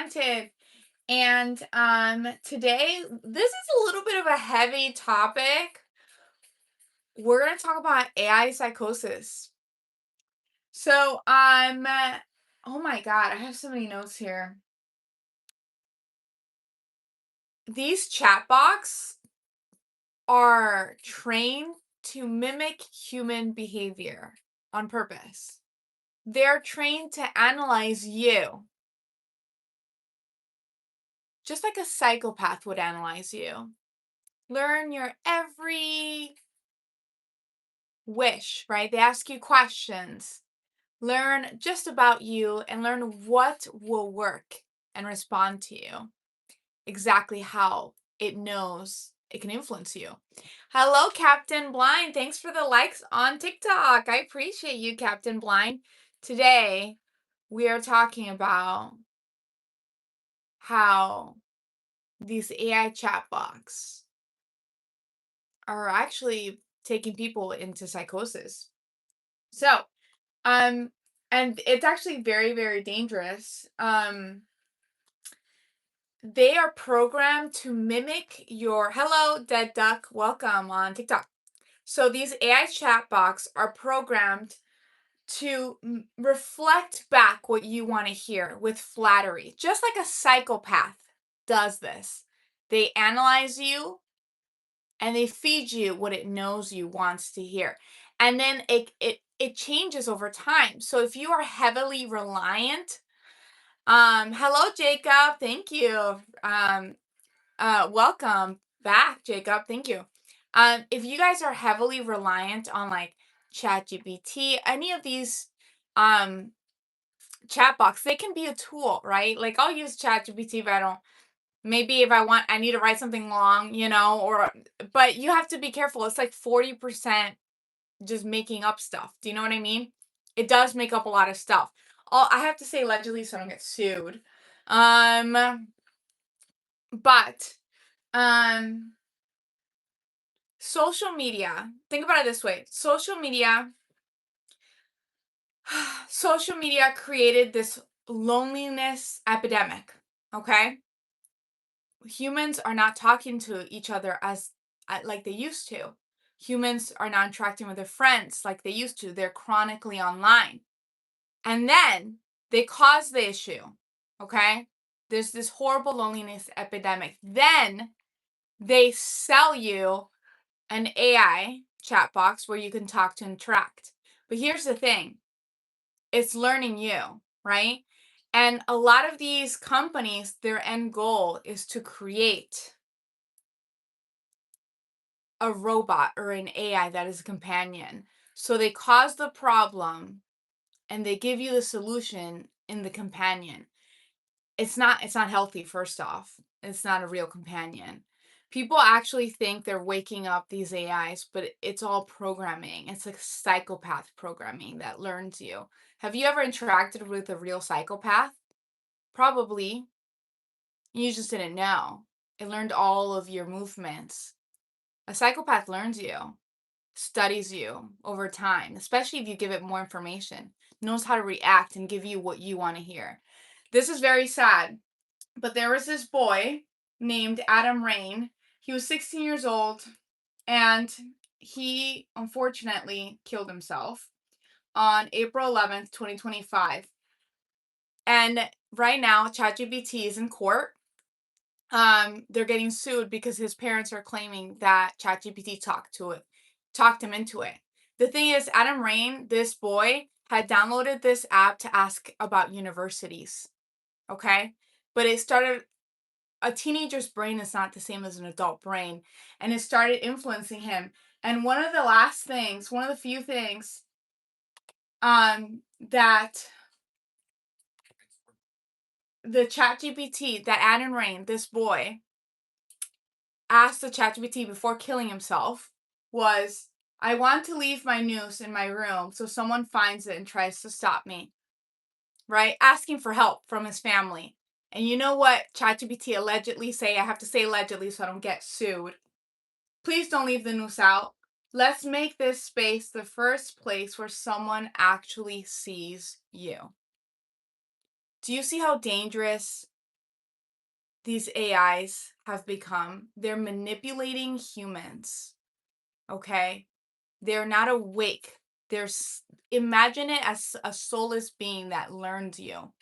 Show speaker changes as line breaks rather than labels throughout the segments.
Enchanted. And today this is a little bit of a heavy topic. We're going to talk about AI psychosis. So, oh my god, I have so many notes here. These chatbots are trained to mimic human behavior on purpose. They're trained to analyze you, just like a psychopath would analyze you. Learn your every wish, right? They ask you questions, learn just about you, and learn what will work and respond to you, exactly how it knows it can influence you. Hello, Captain Blind. Thanks for the likes on TikTok. I appreciate you, Captain Blind. Today, we are talking about how these AI chatbots are actually taking people into psychosis. So, Um, and it's actually very, very dangerous. They are programmed to mimic your hello, dead duck, welcome on TikTok. So these AI chatbots are programmed to reflect back what you want to hear with flattery, just like a psychopath does this. They analyze you and they feed you what it knows you wants to hear, and then it changes over time. So if you are heavily reliant, hello Jacob, thank you, welcome back Jacob, thank you. If you guys are heavily reliant on like ChatGPT, any of these chat box, they can be a tool, right? Like I'll use ChatGPT if I don't, maybe if I need to write something long, but you have to be careful. It's like 40% just making up stuff. Do you know what I mean? It does make up a lot of stuff. I have to say allegedly so I don't get sued. But social media, think about it this way. Social media created this loneliness epidemic, okay? Humans are not talking to each other as like they used to. Humans are not interacting with their friends like they used to. They're chronically online. And then they cause the issue, okay? There's this horrible loneliness epidemic. Then they sell you an AI chat box where you can talk to interact. But here's the thing. It's learning you, right? And a lot of these companies, their end goal is to create a robot or an AI that is a companion. So they cause the problem and they give you the solution in the companion. It's not healthy, first off. It's not a real companion. People actually think they're waking up these AIs, but it's all programming. It's like psychopath programming that learns you. Have you ever interacted with a real psychopath? Probably. You just didn't know. It learned all of your movements. A psychopath learns you, studies you over time, especially if you give it more information, knows how to react and give you what you want to hear. This is very sad, but there was this boy named Adam Rain. He was 16 years old, and he unfortunately killed himself on April 11th, 2025. And right now, ChatGPT is in court. They're getting sued because his parents are claiming that ChatGPT talked him into it. The thing is, Adam Rain, this boy, had downloaded this app to ask about universities. Okay? But a teenager's brain is not the same as an adult brain, and it started influencing him. And one of the few things that the ChatGPT that Adam Rain, this boy, asked the ChatGPT before killing himself was, I want to leave my noose in my room so someone finds it and tries to stop me. Right? Asking for help from his family. And you know what ChatGPT allegedly say? I have to say allegedly so I don't get sued. Please don't leave the noose out. Let's make this space the first place where someone actually sees you. Do you see how dangerous these AIs have become. They're manipulating humans, okay? They're not awake. Imagine it as a soulless being that learns you.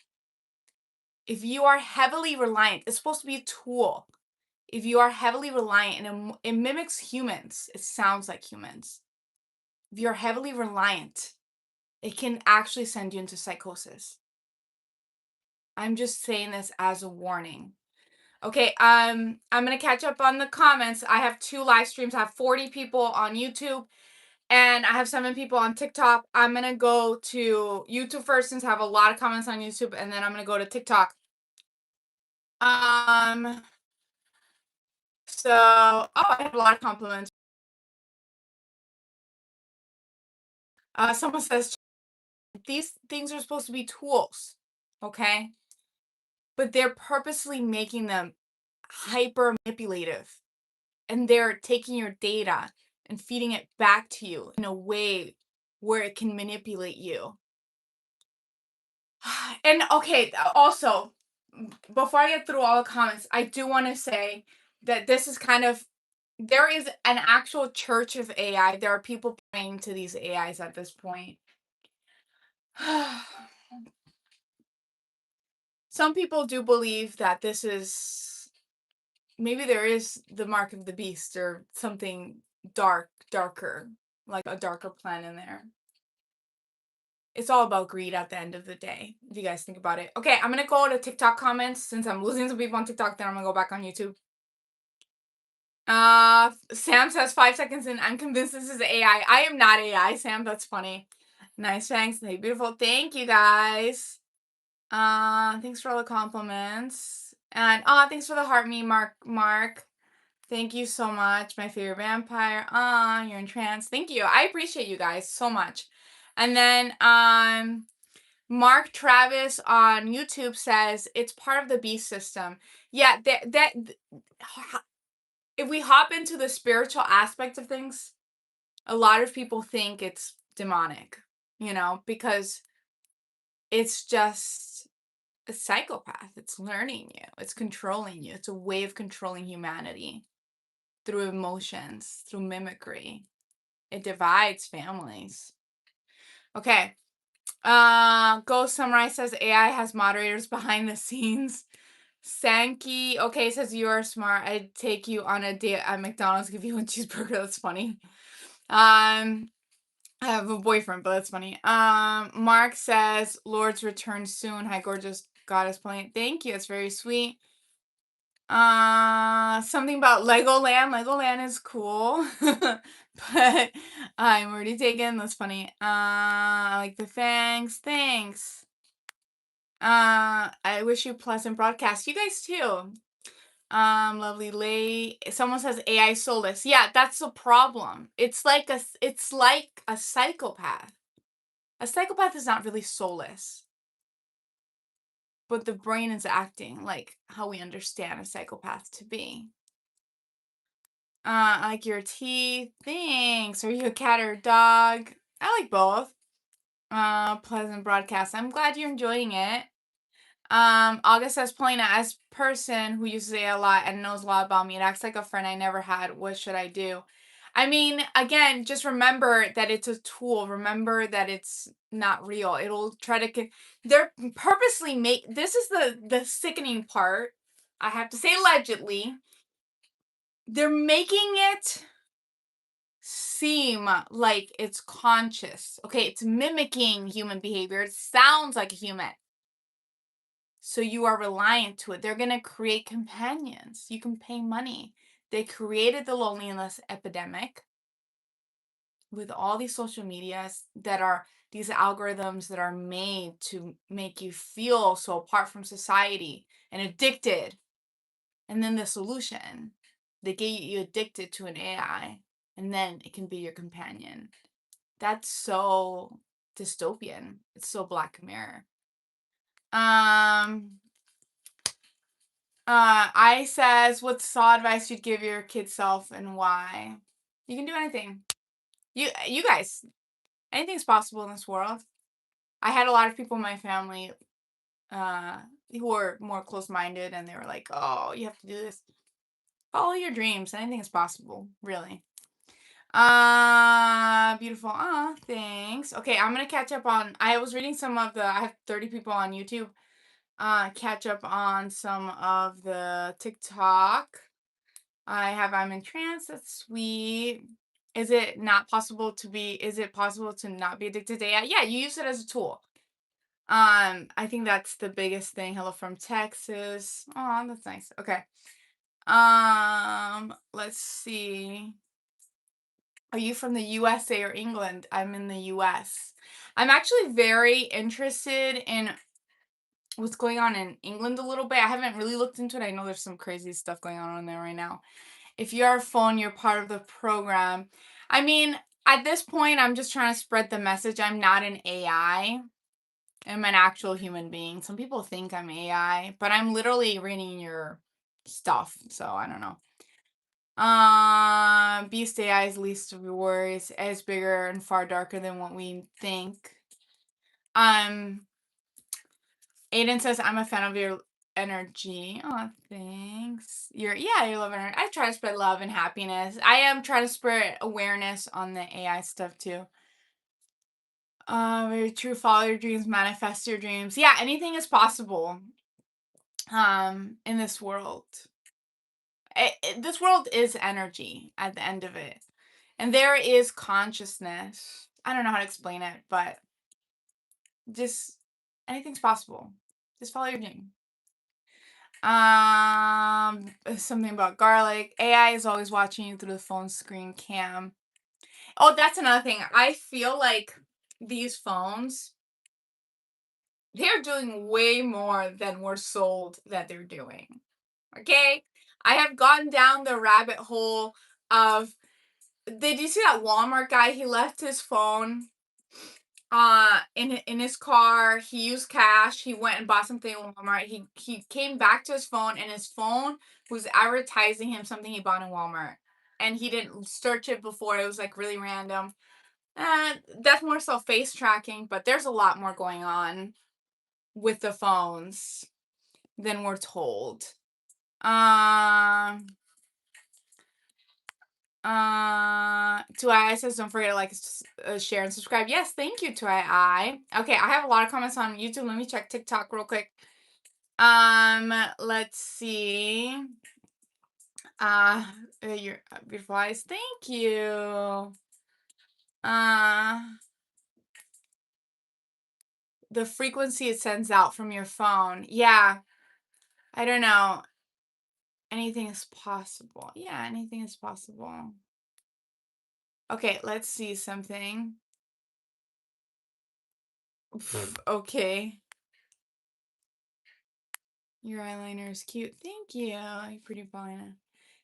If you are heavily reliant, it's supposed to be a tool. If you are heavily reliant and it mimics humans, it sounds like humans. If you're heavily reliant, it can actually send you into psychosis. I'm just saying this as a warning. Okay, I'm gonna catch up on the comments. I have 2 live streams. I have 40 people on YouTube and I have 7 people on TikTok. I'm gonna go to YouTube first since I have a lot of comments on YouTube, and then I'm gonna go to TikTok. Um, oh, I have a lot of compliments. Someone says these things are supposed to be tools, okay? But they're purposely making them hyper manipulative, and they're taking your data and feeding it back to you in a way where it can manipulate you. And okay, also, before I get through all the comments, I do want to say that this is kind of there is an actual church of AI. There are people praying to these AIs at this point. Some people do believe that this is maybe there is the mark of the beast or something darker, like a darker plan in there. It's all about greed at the end of the day, if you guys think about it. Okay, I'm gonna go to TikTok comments since I'm losing some people on TikTok, then I'm gonna go back on YouTube. Sam says 5 seconds and I'm convinced this is AI. I am not AI, Sam. That's funny. Nice, thanks. Hey, beautiful. Thank you guys. Thanks for all the compliments. And thanks for the heart me, Mark. Thank you so much. My favorite vampire. You're in trance. Thank you. I appreciate you guys so much. And then Mark Travis on YouTube says it's part of the beast system. Yeah, if we hop into the spiritual aspect of things, a lot of people think it's demonic, because it's just a psychopath. It's learning you, it's controlling you. It's a way of controlling humanity through emotions, through mimicry. It divides families. Okay. Ghost Samurai says AI has moderators behind the scenes. Sankey, okay, says you are smart. I'd take you on a date at McDonald's, give you a cheeseburger. That's funny. I have a boyfriend, but that's funny. Mark says Lord's return soon. Hi, gorgeous goddess planet. Thank you. It's very sweet. Something about Legoland. Legoland is cool. But I'm already taken. That's funny. I like the fangs. Thanks. I wish you pleasant broadcast. You guys too. Lovely lay. Someone says AI soulless. Yeah, that's the problem. It's like a psychopath. A psychopath is not really soulless, but the brain is acting like how we understand a psychopath to be. I like your teeth. Thanks. Are you a cat or a dog? I like both. Pleasant broadcast. I'm glad you're enjoying it. August says, Polina, as person who uses AI a lot and knows a lot about me, it acts like a friend I never had. What should I do? I mean, again, just remember that it's a tool. Remember that it's not real. It'll try to they're purposely this is the sickening part. I have to say allegedly. They're making it seem like it's conscious. Okay, it's mimicking human behavior. It sounds like a human. So you are reliant to it. They're going to create companions. You can pay money. They created the loneliness epidemic with all these social medias that are these algorithms that are made to make you feel so apart from society and addicted. And then the solution, they get you addicted to an AI, and then it can be your companion. That's so dystopian. It's so Black Mirror. I says, what's saw advice you'd give your kid self and why? You can do anything. You guys, anything's possible in this world. I had a lot of people in my family, who are more close-minded, and they were like, "Oh, you have to do this. Follow your dreams. Anything is possible, really." Beautiful. Thanks. Okay, I'm gonna catch up on. I was reading some of the. I have 30 people on YouTube. Catch up on some of the TikTok. I'm in trance. That's sweet. Is it possible to not be addicted to AI? Yeah, you use it as a tool. I think that's the biggest thing. Hello from Texas. Oh, that's nice. Okay. Let's see. Are you from the USA or England? I'm in the US. I'm actually very interested in what's going on in England a little bit. I haven't really looked into it. I know there's some crazy stuff going on there right now. If you're a phone, you're part of the program. I mean, at this point, I'm just trying to spread the message. I'm not an AI. I'm an actual human being. Some people think I'm AI, but I'm literally reading your stuff. So I don't know. Beast AI's least of your worries is bigger and far darker than what we think. Um, Aiden says I'm a fan of your energy. Oh, thanks. You love energy. I try to spread love and happiness. I am trying to spread awareness on the AI stuff too. Very true. Follow your dreams, manifest your dreams. Yeah, anything is possible. In this world. This world is energy at the end of it. And there is consciousness. I don't know how to explain it, but just anything's possible. Just follow your dream. Something about garlic. AI is always watching you through the phone screen cam. Oh, that's another thing. I feel like these phones, they're doing way more than we're sold that they're doing. Okay? I have gone down the rabbit hole of. Did you see that Walmart guy? He left his phone in his car. He used cash. He went and bought something at Walmart. He came back to his phone, and his phone was advertising him something he bought in Walmart. And he didn't search it before. It was like really random. That's more so face tracking, but there's a lot more going on with the phones than we're told. To I says don't forget to like, share, and subscribe. Yes, thank you to I. Okay, I have a lot of comments on YouTube. Let me check TikTok real quick. Let's see. Your beautiful eyes. Thank you. The frequency it sends out from your phone. Yeah. I don't know. Anything is possible. Yeah, anything is possible. Okay, let's see something. Okay. Your eyeliner is cute. Thank you. You pretty Paulina.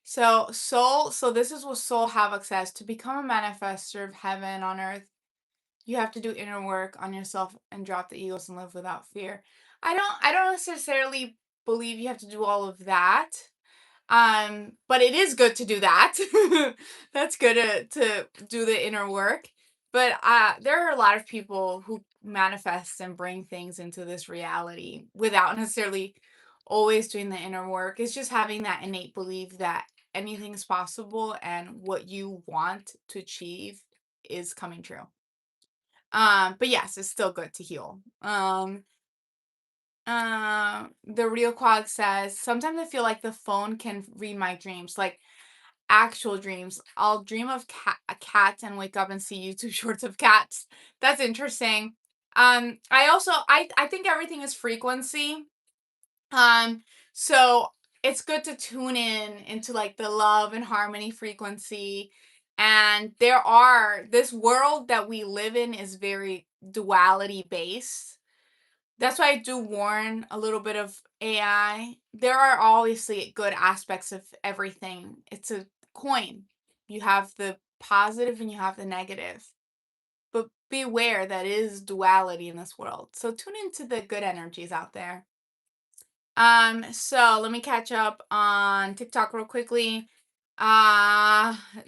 So this is what soul havoc says. To become a manifester of heaven on earth, you have to do inner work on yourself and drop the egos and live without fear. I don't necessarily believe you have to do all of that. But it is good to do that. That's good to do the inner work. But there are a lot of people who manifest and bring things into this reality without necessarily always doing the inner work. It's just having that innate belief that anything is possible and what you want to achieve is coming true. But yes, it's still good to heal. The real quad says, sometimes I feel like the phone can read my dreams, like actual dreams. I'll dream of a cat and wake up and see YouTube shorts of cats. That's interesting. I think everything is frequency. So it's good to tune in into like the love and harmony frequency. And this world that we live in is very duality based. That's why I do warn a little bit of AI. There are obviously good aspects of everything. It's a coin. You have the positive and you have the negative. But beware that is duality in this world. So tune into the good energies out there. So let me catch up on TikTok real quickly.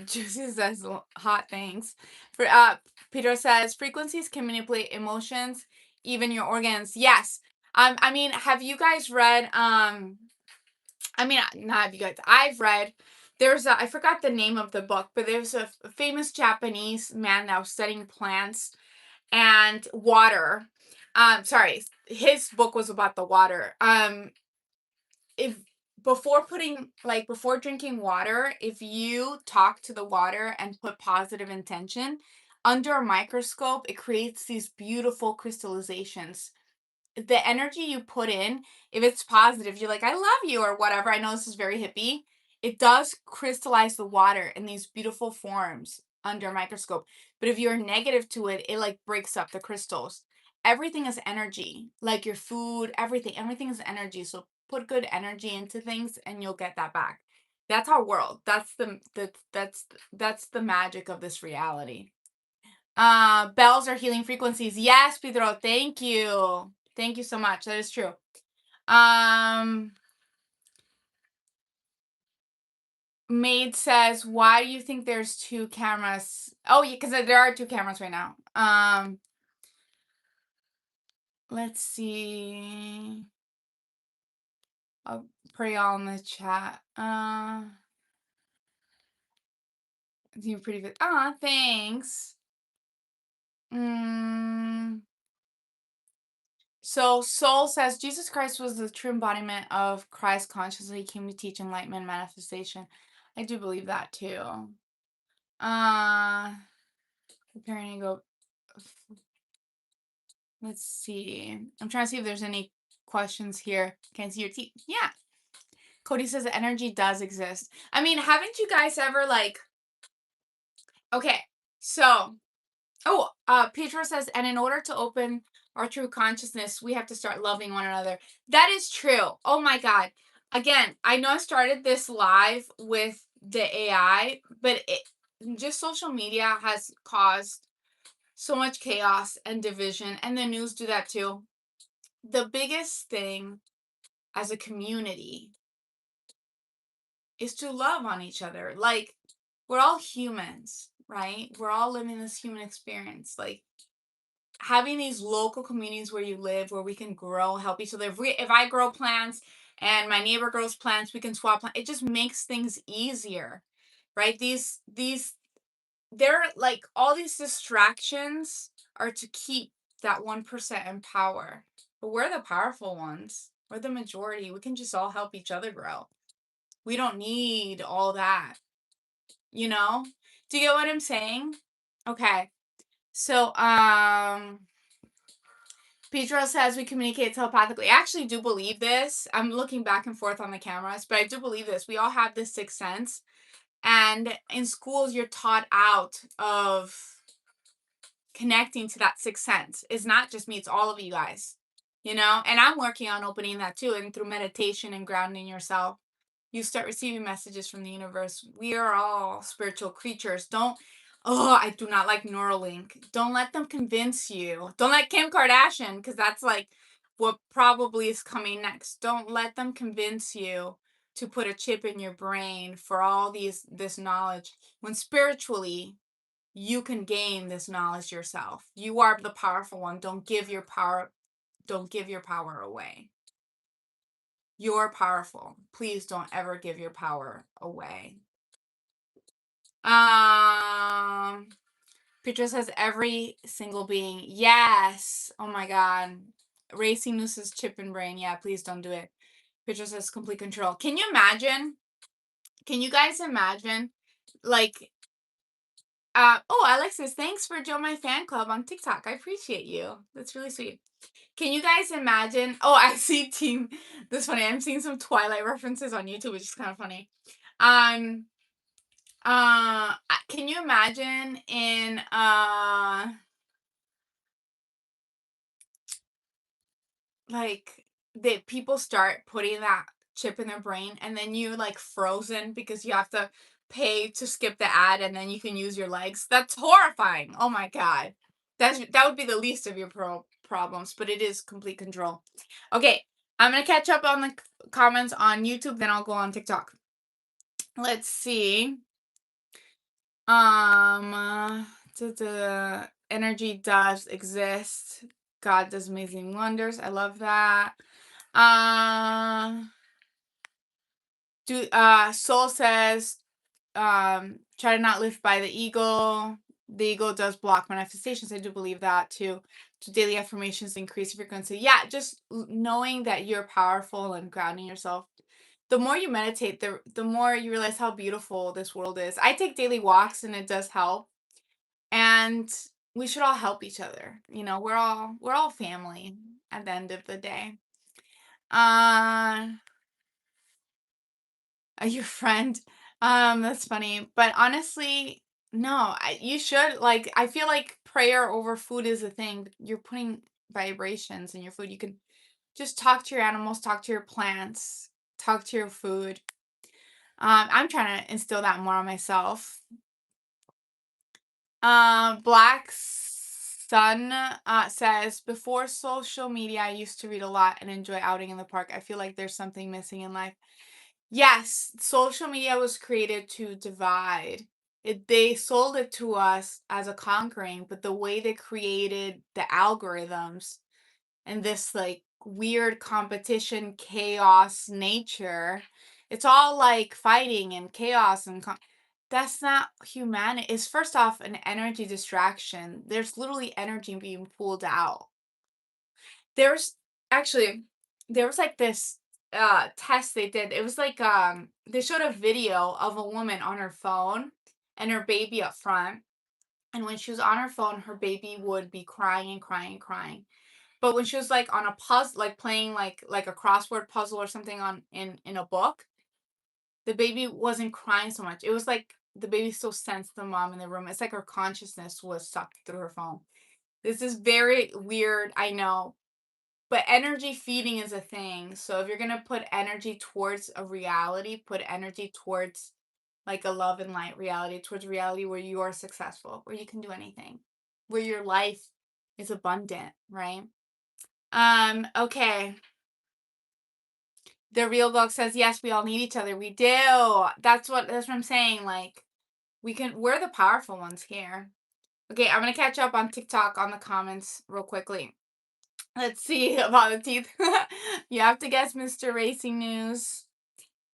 Juicy says hot things. Peter says frequencies can manipulate emotions, even your organs. Yes. I mean, have you guys read, I mean, not have you guys, I've read, I forgot the name of the book, but there's a famous Japanese man that was studying plants and water. Sorry, his book was about the water. If before putting like before drinking water, if you talk to the water and put positive intention, under a microscope, it creates these beautiful crystallizations. The energy you put in, if it's positive, you're like, I love you or whatever. I know this is very hippie. It does crystallize the water in these beautiful forms under a microscope. But if you're negative to it, it like breaks up the crystals. Everything is energy, like your food, everything is energy. So put good energy into things and you'll get that back. That's our world. That's the magic of this reality. Bells are healing frequencies. Yes, Pedro, thank you. Thank you so much. That is true. Um, Maid says, why do you think there's two cameras? Oh, yeah, because there are two cameras right now. Let's see. I'll pray all in the chat. You're pretty good. Ah, thanks. So Soul says Jesus Christ was the true embodiment of Christ consciously. He came to teach enlightenment manifestation. I do believe that too. Preparing to go. Let's see. I'm trying to see if there's any questions here. Can't see your teeth. Yeah. Cody says energy does exist. I mean, haven't you guys ever like? Okay, so Pedro says, and in order to open our true consciousness, we have to start loving one another. That is true. Oh my God. Again, I know I started this live with the AI, but just social media has caused so much chaos and division, and the news do that too. The biggest thing as a community is to love on each other. Like, we're all humans, right? We're all living this human experience. Like, having these local communities where you live, where we can grow, help each other. If I grow plants and my neighbor grows plants, we can swap plants. It just makes things easier, right? They're like all these distractions are to keep that 1% in power. But we're the powerful ones. We're the majority. We can just all help each other grow. We don't need all that, you know? Do you get what I'm saying? Okay. So, Pedro says we communicate telepathically. I actually do believe this. I'm looking back and forth on the cameras, but I do believe this. We all have this sixth sense. And in schools, you're taught out of connecting to that sixth sense. It's not just me, it's all of you guys, you know? And I'm working on opening that too. And through meditation and grounding yourself, you start receiving messages from the universe. We are all spiritual creatures. I do not like Neuralink. Don't let them convince you. Don't let Kim Kardashian, because that's like what probably is coming next. Don't let them convince you to put a chip in your brain for all this knowledge when spiritually you can gain this knowledge yourself. You are the powerful one. Don't give your power away. You're powerful. Please don't ever give your power away. Petra says every single being. Yes. Oh my God. Racing Noose's chip and brain. Yeah, please don't do it. Petra says complete control. Can you imagine? Can you guys imagine? Like, Alex says, thanks for joining my fan club on TikTok. I appreciate you. That's really sweet. Can you guys imagine? Oh, I see team. This funny. I'm seeing some Twilight references on YouTube, which is kind of funny. Can you imagine in like that people start putting that chip in their brain and then you like frozen because you have to pay to skip the ad and then you can use your legs? That's horrifying. Oh my God. That would be the least of your problems, but it is complete control. Okay, I'm gonna catch up on the comments on YouTube, then I'll go on TikTok. Let's see. The energy does exist. God does amazing wonders. I love that. Uh, Soul says, try to not live by the ego. The ego does block manifestations. I do believe that too. So daily affirmations increase frequency. Yeah, just knowing that you're powerful and grounding yourself. The more you meditate, the more you realize how beautiful this world is. I take daily walks and it does help. And we should all help each other. You know, we're all family at the end of the day. Uh your friend. That's funny. But honestly, no, you should like I feel like prayer over food is a thing. You're putting vibrations in your food. You can just talk to your animals, talk to your plants, talk to your food. I'm trying to instill that more on myself. Black Sun says, before social media, I used to read a lot and enjoy outing in the park. I feel like there's something missing in life. Yes, social media was created to divide. They sold it to us as a conquering, but the way they created the algorithms and this like weird competition, chaos nature, it's all like fighting and chaos and that's not humanity. It's first off an energy distraction. There's literally energy being pulled out. There's actually there was like this test they did. It was like they showed a video of a woman on her phone and her baby up front. And when she was on her phone, her baby would be crying and crying and crying. But when she was like on a puzzle, like playing like a crossword puzzle or something on in a book, the baby wasn't crying so much. It was like the baby still sensed the mom in the room. It's like her consciousness was sucked through her phone. This is very weird, I know, but energy feeding is a thing. So if you're going to put energy towards a reality, put energy towards like a love and light reality, towards reality where you are successful, where you can do anything, where your life is abundant, right? Okay. The real dog says, yes, we all need each other. We do. That's what I'm saying. Like, we're the powerful ones here. Okay, I'm gonna catch up on TikTok on the comments real quickly. Let's see about the teeth. You have to guess Mr. Racing News.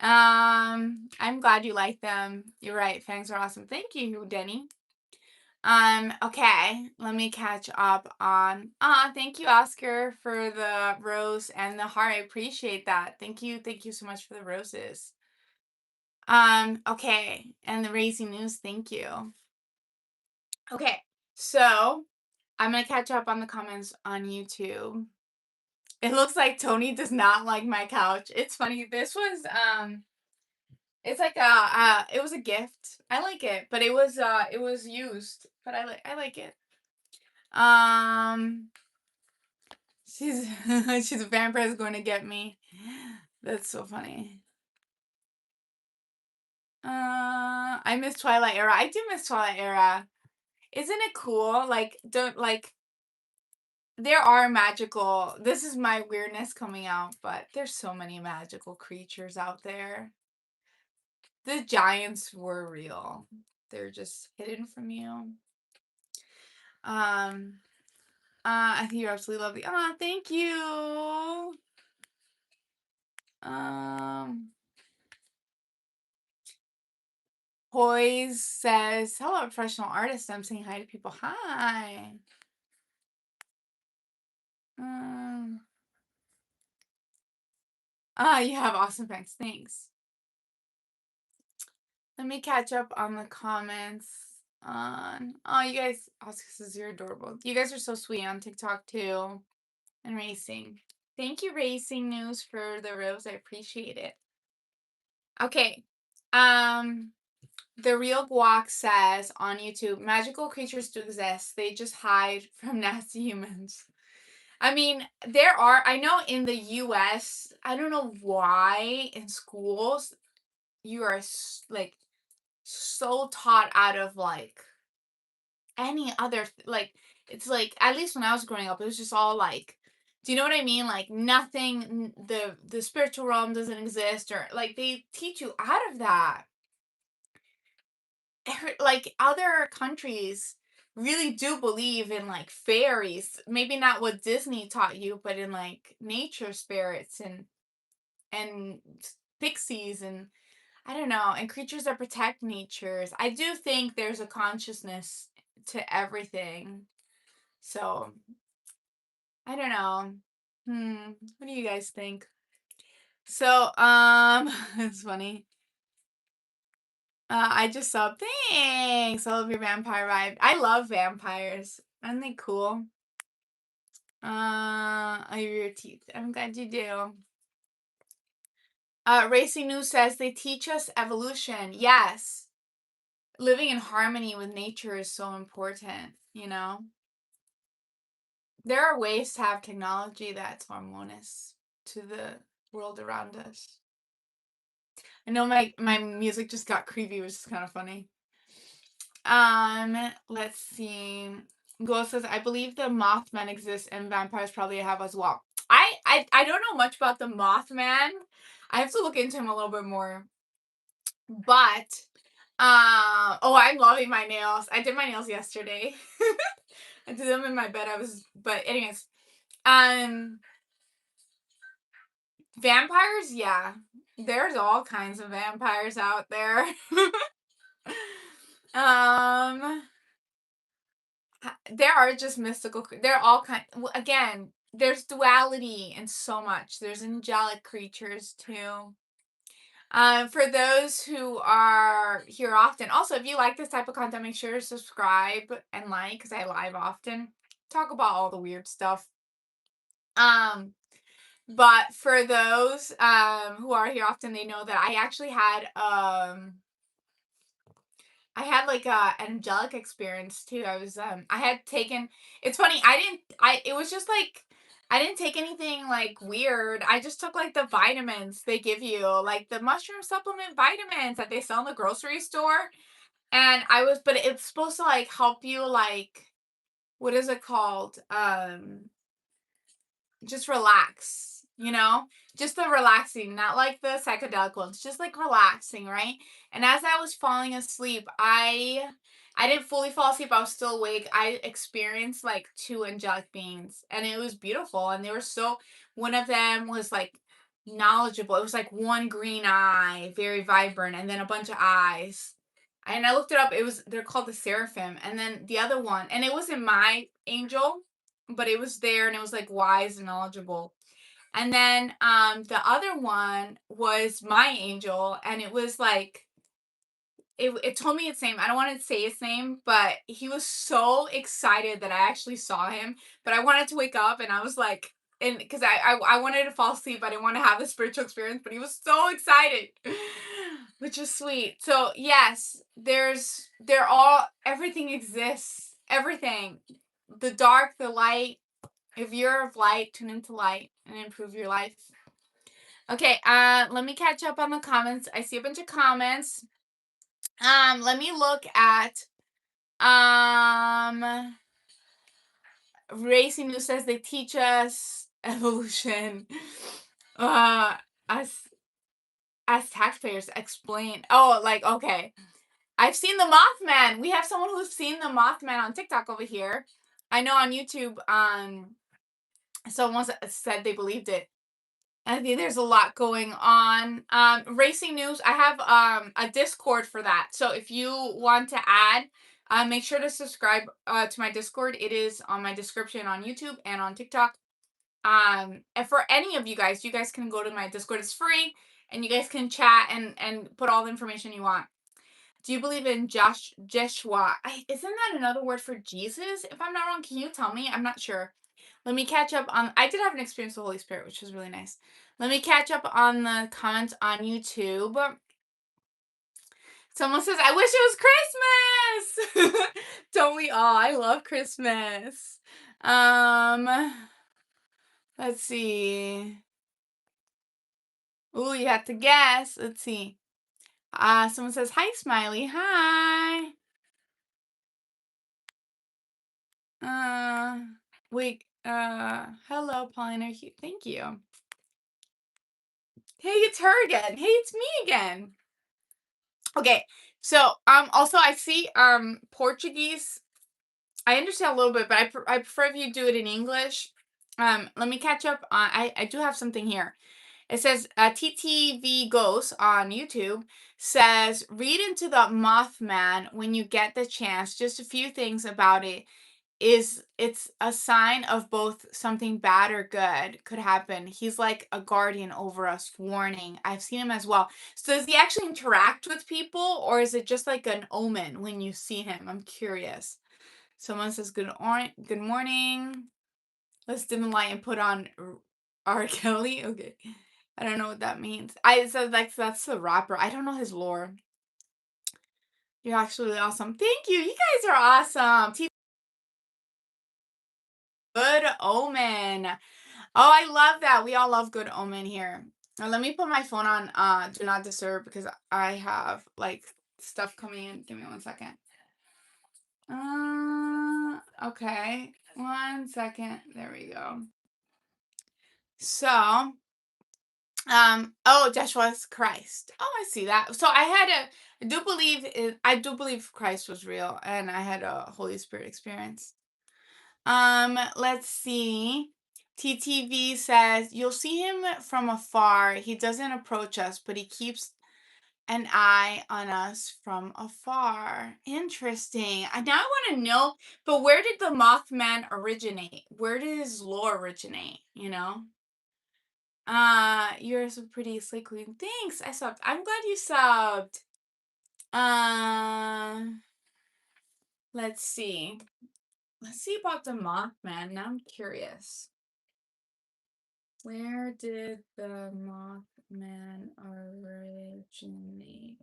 I'm glad you like them. You're right. Fangs are awesome. Thank you, Denny. Okay, let me catch up on thank you, Oscar, for the rose and the heart. I appreciate that. Thank you so much for the roses. Okay, and the Racing News, thank you. Okay, so I'm gonna catch up on the comments on YouTube. It looks like Tony does not like my couch. It's funny. This was it's like it was a gift. I like it, but it was used, but I like it. Um she's she's a vampire is going to get me. That's so funny. I miss Twilight Era. I do miss Twilight Era. Isn't it cool? Like don't like there are magical this is my weirdness coming out, but there's so many magical creatures out there. The giants were real. They're just hidden from you. I think you're absolutely lovely. Thank you. Poise says, hello, professional artist. I'm saying hi to people. Hi. You have awesome facts. Thanks. Let me catch up on the comments on. Oh, you guys, Oscar says you're adorable. You guys are so sweet on TikTok too. And Racing. Thank you, Racing News, for the rose. I appreciate it. Okay. The Real Guac says on YouTube, magical creatures do exist. They just hide from nasty humans. I mean, I know in the US, I don't know why in schools you are like so taught out of like any other, like, it's like, at least when I was growing up, it was just all like, do you know what I mean? Like nothing, the spiritual realm doesn't exist, or like they teach you out of that. Like other countries, really do believe in like fairies. Maybe not what Disney taught you, but in like nature spirits and pixies and I don't know, and creatures that protect natures. I do think there's a consciousness to everything. So, I don't know. What do you guys think? So, it's funny. I just saw thanks. I love your vampire vibe. I love vampires. Aren't they cool? I love your teeth. I'm glad you do. Racing News says they teach us evolution. Yes. Living in harmony with nature is so important, you know? There are ways to have technology that's harmonious to the world around us. I know my music just got creepy, which is kind of funny. Let's see. Ghost says, I believe the Mothman exists and vampires probably have as well. I don't know much about the Mothman. I have to look into him a little bit more. But oh, I'm loving my nails. I did my nails yesterday. I did them in my bed. But anyways, um, vampires, yeah. There's all kinds of vampires out there. um, there are just mystical. They're all kind. Again, there's duality in so much. There's angelic creatures too. For those who are here often, also if you like this type of content, make sure to subscribe and like because I live often. Talk about all the weird stuff. But for those who are here often, they know that I actually had I had like a angelic experience too. I had taken it's funny, it was just like I didn't take anything like weird. I just took like the vitamins they give you, like the mushroom supplement vitamins that they sell in the grocery store. And but it's supposed to like help you like what is it called? Just relax, just the relaxing, not like the psychedelic ones, just like relaxing, right? And as I was falling asleep, I didn't fully fall asleep. I was still awake. I experienced like two angelic beings, and it was beautiful. And they were so. One of them was like knowledgeable. It was like one green eye, very vibrant, and then a bunch of eyes. And I looked it up. They're called the seraphim, and then the other one, and it wasn't my angel, but it was there and it was like wise and knowledgeable. And then the other one was my angel and it was like it told me its name. I don't want to say its name, but he was so excited that I actually saw him. But I wanted to wake up and I was like and because I wanted to fall asleep, I didn't want to have the spiritual experience, but he was so excited. Which is sweet. So yes, everything exists. Everything. The dark, the light, if you're of light, tune into light and improve your life. Okay, let me catch up on the comments. I see a bunch of comments. Let me look at Racing News says they teach us evolution. Us as taxpayers explain. Oh, like okay. I've seen the Mothman. We have someone who's seen the Mothman on TikTok over here. I know on YouTube, someone said they believed it. I think there's a lot going on. Racing News, I have a Discord for that. So if you want to add, make sure to subscribe to my Discord. It is on my description on YouTube and on TikTok. And for any of you guys can go to my Discord. It's free, and you guys can chat and put all the information you want. Do you believe in Joshua? Isn't that another word for Jesus? If I'm not wrong, can you tell me? I'm not sure. Let me catch up on. I did have an experience with the Holy Spirit, which was really nice. Let me catch up on the comments on YouTube. Someone says, I wish it was Christmas! Don't we all? I love Christmas. Let's see. Ooh, you have to guess. Let's see. Someone says, hi, Smiley. Hi. Hello, Paulina. Thank you. Hey, it's her again. Hey, it's me again. Okay, so also I see Portuguese I understand a little bit, but I prefer if you do it in English. Let me catch up on. I do have something here. It says TTV Ghost on YouTube says read into the Mothman when you get the chance. Just a few things about it is it's a sign of both something bad or good could happen. He's like a guardian over us, warning. I've seen him as well. So does he actually interact with people, or is it just like an omen when you see him? I'm curious. Someone says good morning. Let's dim the light and put on R. Kelly. Okay. I don't know what that means. I said like that's the rapper. I don't know his lore. You're actually awesome. Thank you. You guys are awesome. Good Omen. Oh, I love that. We all love Good Omen here. Now, let me put my phone on do not disturb because I have like stuff coming in. Give me 1 second. Okay. 1 second. There we go. So, oh, Joshua's Christ. Oh, I see that. So I do believe Christ was real and I had a Holy Spirit experience. Let's see. TTV says you'll see him from afar. He doesn't approach us, but he keeps an eye on us from afar. Interesting. I now want to know, but where did the Mothman originate? Where did his lore originate? You know? You're so pretty, Slay Queen. Thanks. I subbed. I'm glad you subbed. Let's see. Let's see about the Mothman. Now I'm curious. Where did the Mothman originate?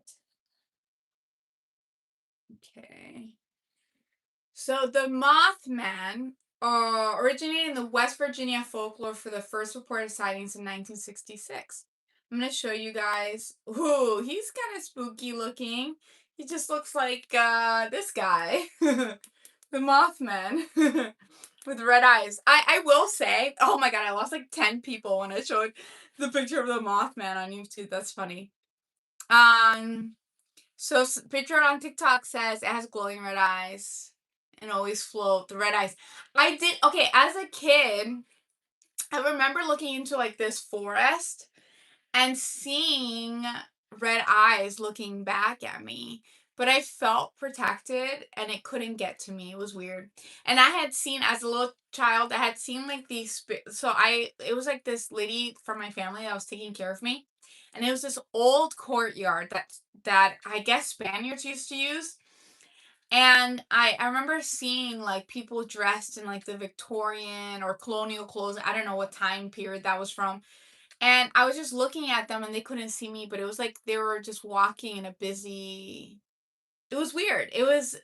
Okay. So the Mothman originated in the West Virginia folklore for the first reported sightings in 1966. I'm going to show you guys. Ooh, he's kind of spooky looking. He just looks like this guy. The Mothman. With red eyes. I will say, oh my god, I lost like 10 people when I showed the picture of the Mothman on YouTube. That's funny. So picture on TikTok says it has glowing red eyes and always float. The red eyes. I did okay, as a kid, I remember looking into like this forest and seeing red eyes looking back at me. But I felt protected and it couldn't get to me. It was weird. And I had seen as a little child, I had seen like these it was like this lady from my family that was taking care of me. And it was this old courtyard that I guess Spaniards used to use. And I remember seeing like people dressed in like the Victorian or colonial clothes. I don't know what time period that was from, and I was just looking at them and they couldn't see me, but it was like they were just walking in a busy. It was weird. It was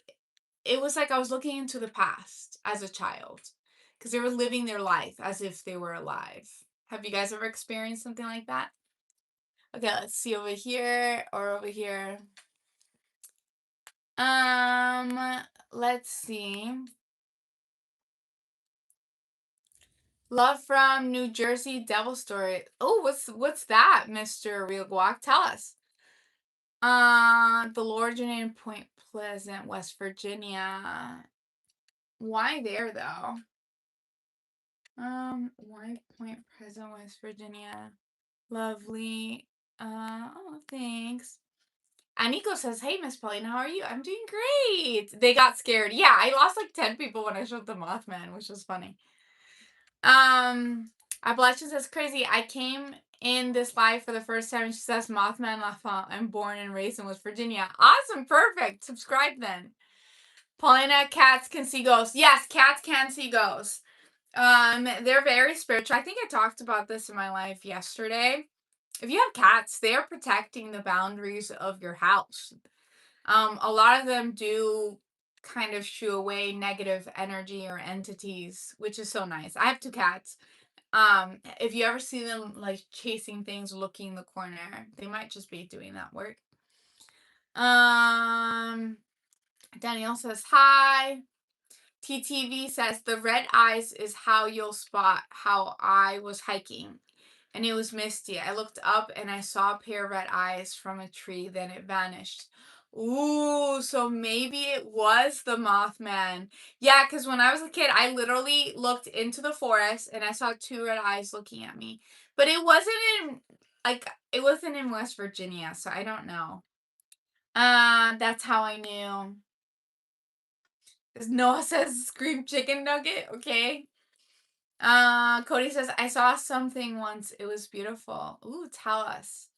like I was looking into the past as a child because they were living their life as if they were alive. Have you guys ever experienced something like that? Okay, let's see over here or over here. Let's see. Love from New Jersey Devil Story. Oh, what's that, Mr. Real Guac? Tell us. The Lord in Point Pleasant, West Virginia. Why there though? Why Point Pleasant, West Virginia? Lovely. Oh, thanks. And Nico says, "Hey, Miss Pauline, how are you? I'm doing great." They got scared. Yeah, I lost like 10 people when I showed the Mothman, which was funny. Appalachian says, "Crazy. I came in this live for the first time." She says, "Mothman Lafont. I'm born and raised in West Virginia." Awesome. Perfect. Subscribe then. Paulina, cats can see ghosts. Yes, cats can see ghosts. They're very spiritual. I think I talked about this in my life yesterday. If you have cats, they are protecting the boundaries of your house. A lot of them do kind of shoo away negative energy or entities, which is so nice. I have 2 cats. If you ever see them like chasing things, looking in the corner, they might just be doing that work. Danielle says hi. TTV says the red eyes is how you'll spot how I was hiking and it was misty. I looked up and I saw a pair of red eyes from a tree, then it vanished. Ooh, so maybe it was the Mothman. Yeah, because when I was a kid, I literally looked into the forest and I saw two red eyes looking at me. But it wasn't in it wasn't in West Virginia, so I don't know. That's how I knew. 'Cause Noah says scream chicken nugget, okay. Cody says, I saw something once. It was beautiful. Ooh, tell us.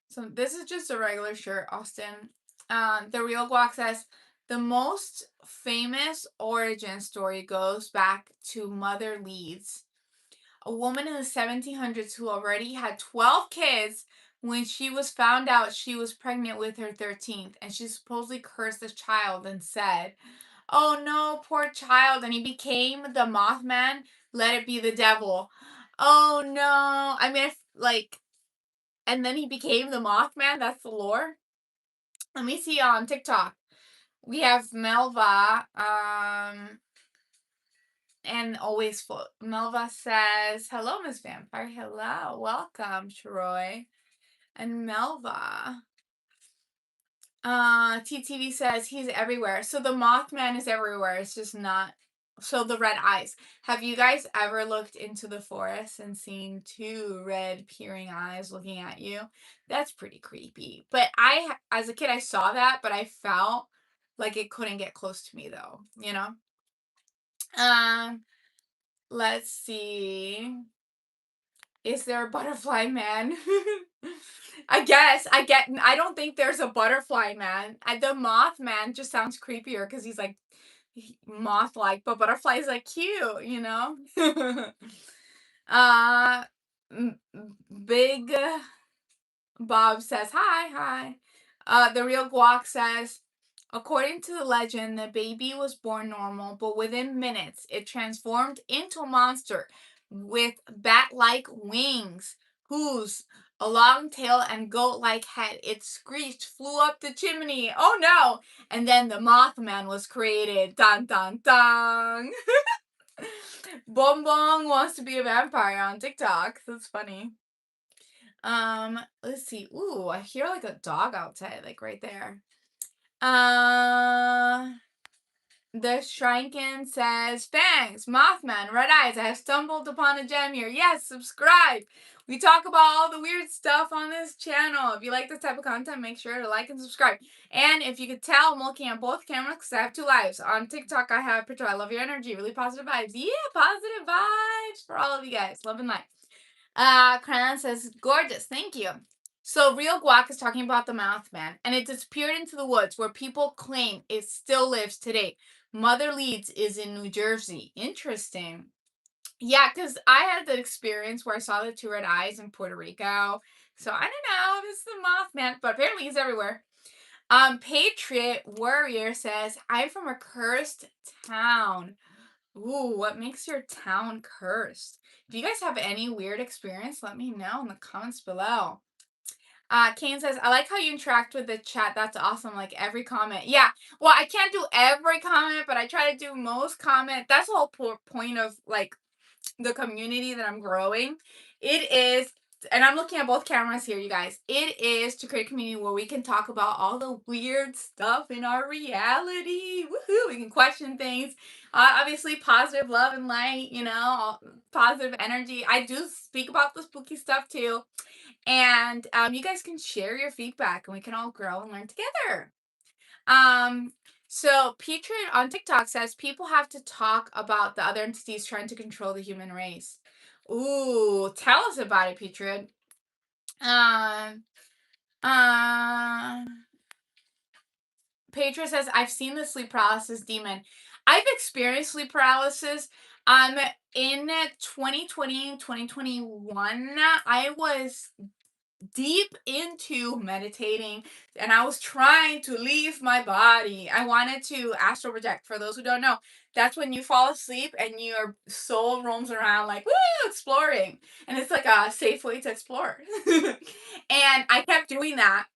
So this is just a regular shirt, Austin. The real guac says the most famous origin story goes back to Mother Leeds, a woman in the 1700s who already had 12 kids when she was found out she was pregnant with her 13th, and she supposedly cursed the child and said, "Oh no, poor child," and he became the Mothman. Let it be the devil. Oh no! I mean, like, and then he became the Mothman. That's the lore. Let me see on TikTok. We have Melva, and always full. Melva says, "Hello, Miss Vampire. Hello, welcome, Troy." And Melva, TTV says he's everywhere. So the Mothman is everywhere. It's just not. So the red eyes. Have you guys ever looked into the forest and seen two red peering eyes looking at you? That's pretty creepy. But as a kid, I saw that, but I felt like it couldn't get close to me though, you know? Um, let's see. Is there a butterfly man? I don't think there's a butterfly man. The moth man just sounds creepier because he's like moth like, but butterflies like cute, you know? uh Big Bob says, hi, hi. The real guac says, according to the legend, the baby was born normal, but within minutes, it transformed into a monster with bat-like wings, hooves, a long tail, and goat-like head. It screeched, flew up the chimney. Oh no! And then the Mothman was created. Dun dun dun. Bong Bong wants to be a vampire on TikTok. That's funny. Let's see. Ooh, I hear like a dog outside, like right there. Uh, the Shrinkin says, thanks, Mothman, red eyes. I have stumbled upon a gem here. Yes, subscribe. We talk about all the weird stuff on this channel. If you like this type of content, make sure to like and subscribe. And if you could tell, I'm looking at both cameras because I have two lives. On TikTok, I have a picture. I love your energy. Really positive vibes. Yeah, positive vibes for all of you guys. Love and light. Cran says, gorgeous, thank you. So Real Guac is talking about the Mothman, and it disappeared into the woods where people claim it still lives today. Mother Leeds is in New Jersey. Interesting. Yeah, because I had the experience where I saw the two red eyes in Puerto Rico. So I don't know, this is the Mothman, but apparently he's everywhere. Patriot Warrior says, I'm from a cursed town. Ooh, what makes your town cursed? If you guys have any weird experience, let me know in the comments below. Kane says, I like how you interact with the chat. That's awesome. Like every comment. Yeah. Well, I can't do every comment, but I try to do most comment. That's the whole point of like the community that I'm growing. It is, and I'm looking at both cameras here, you guys. It is to create a community where we can talk about all the weird stuff in our reality. Woohoo! We can question things. Obviously, positive love and light, you know, positive energy. I do speak about the spooky stuff too. And you guys can share your feedback and we can all grow and learn together. So Patriot on TikTok says people have to talk about the other entities trying to control the human race. Ooh, tell us about it, Patriot. Um, uh, Patriot says, I've seen the sleep paralysis demon. I've experienced sleep paralysis. In 2020, 2021, I was deep into meditating and I was trying to leave my body. I wanted to astral project. For those who don't know, that's when you fall asleep and your soul roams around like, woo, exploring. And it's like a safe way to explore. And I kept doing that.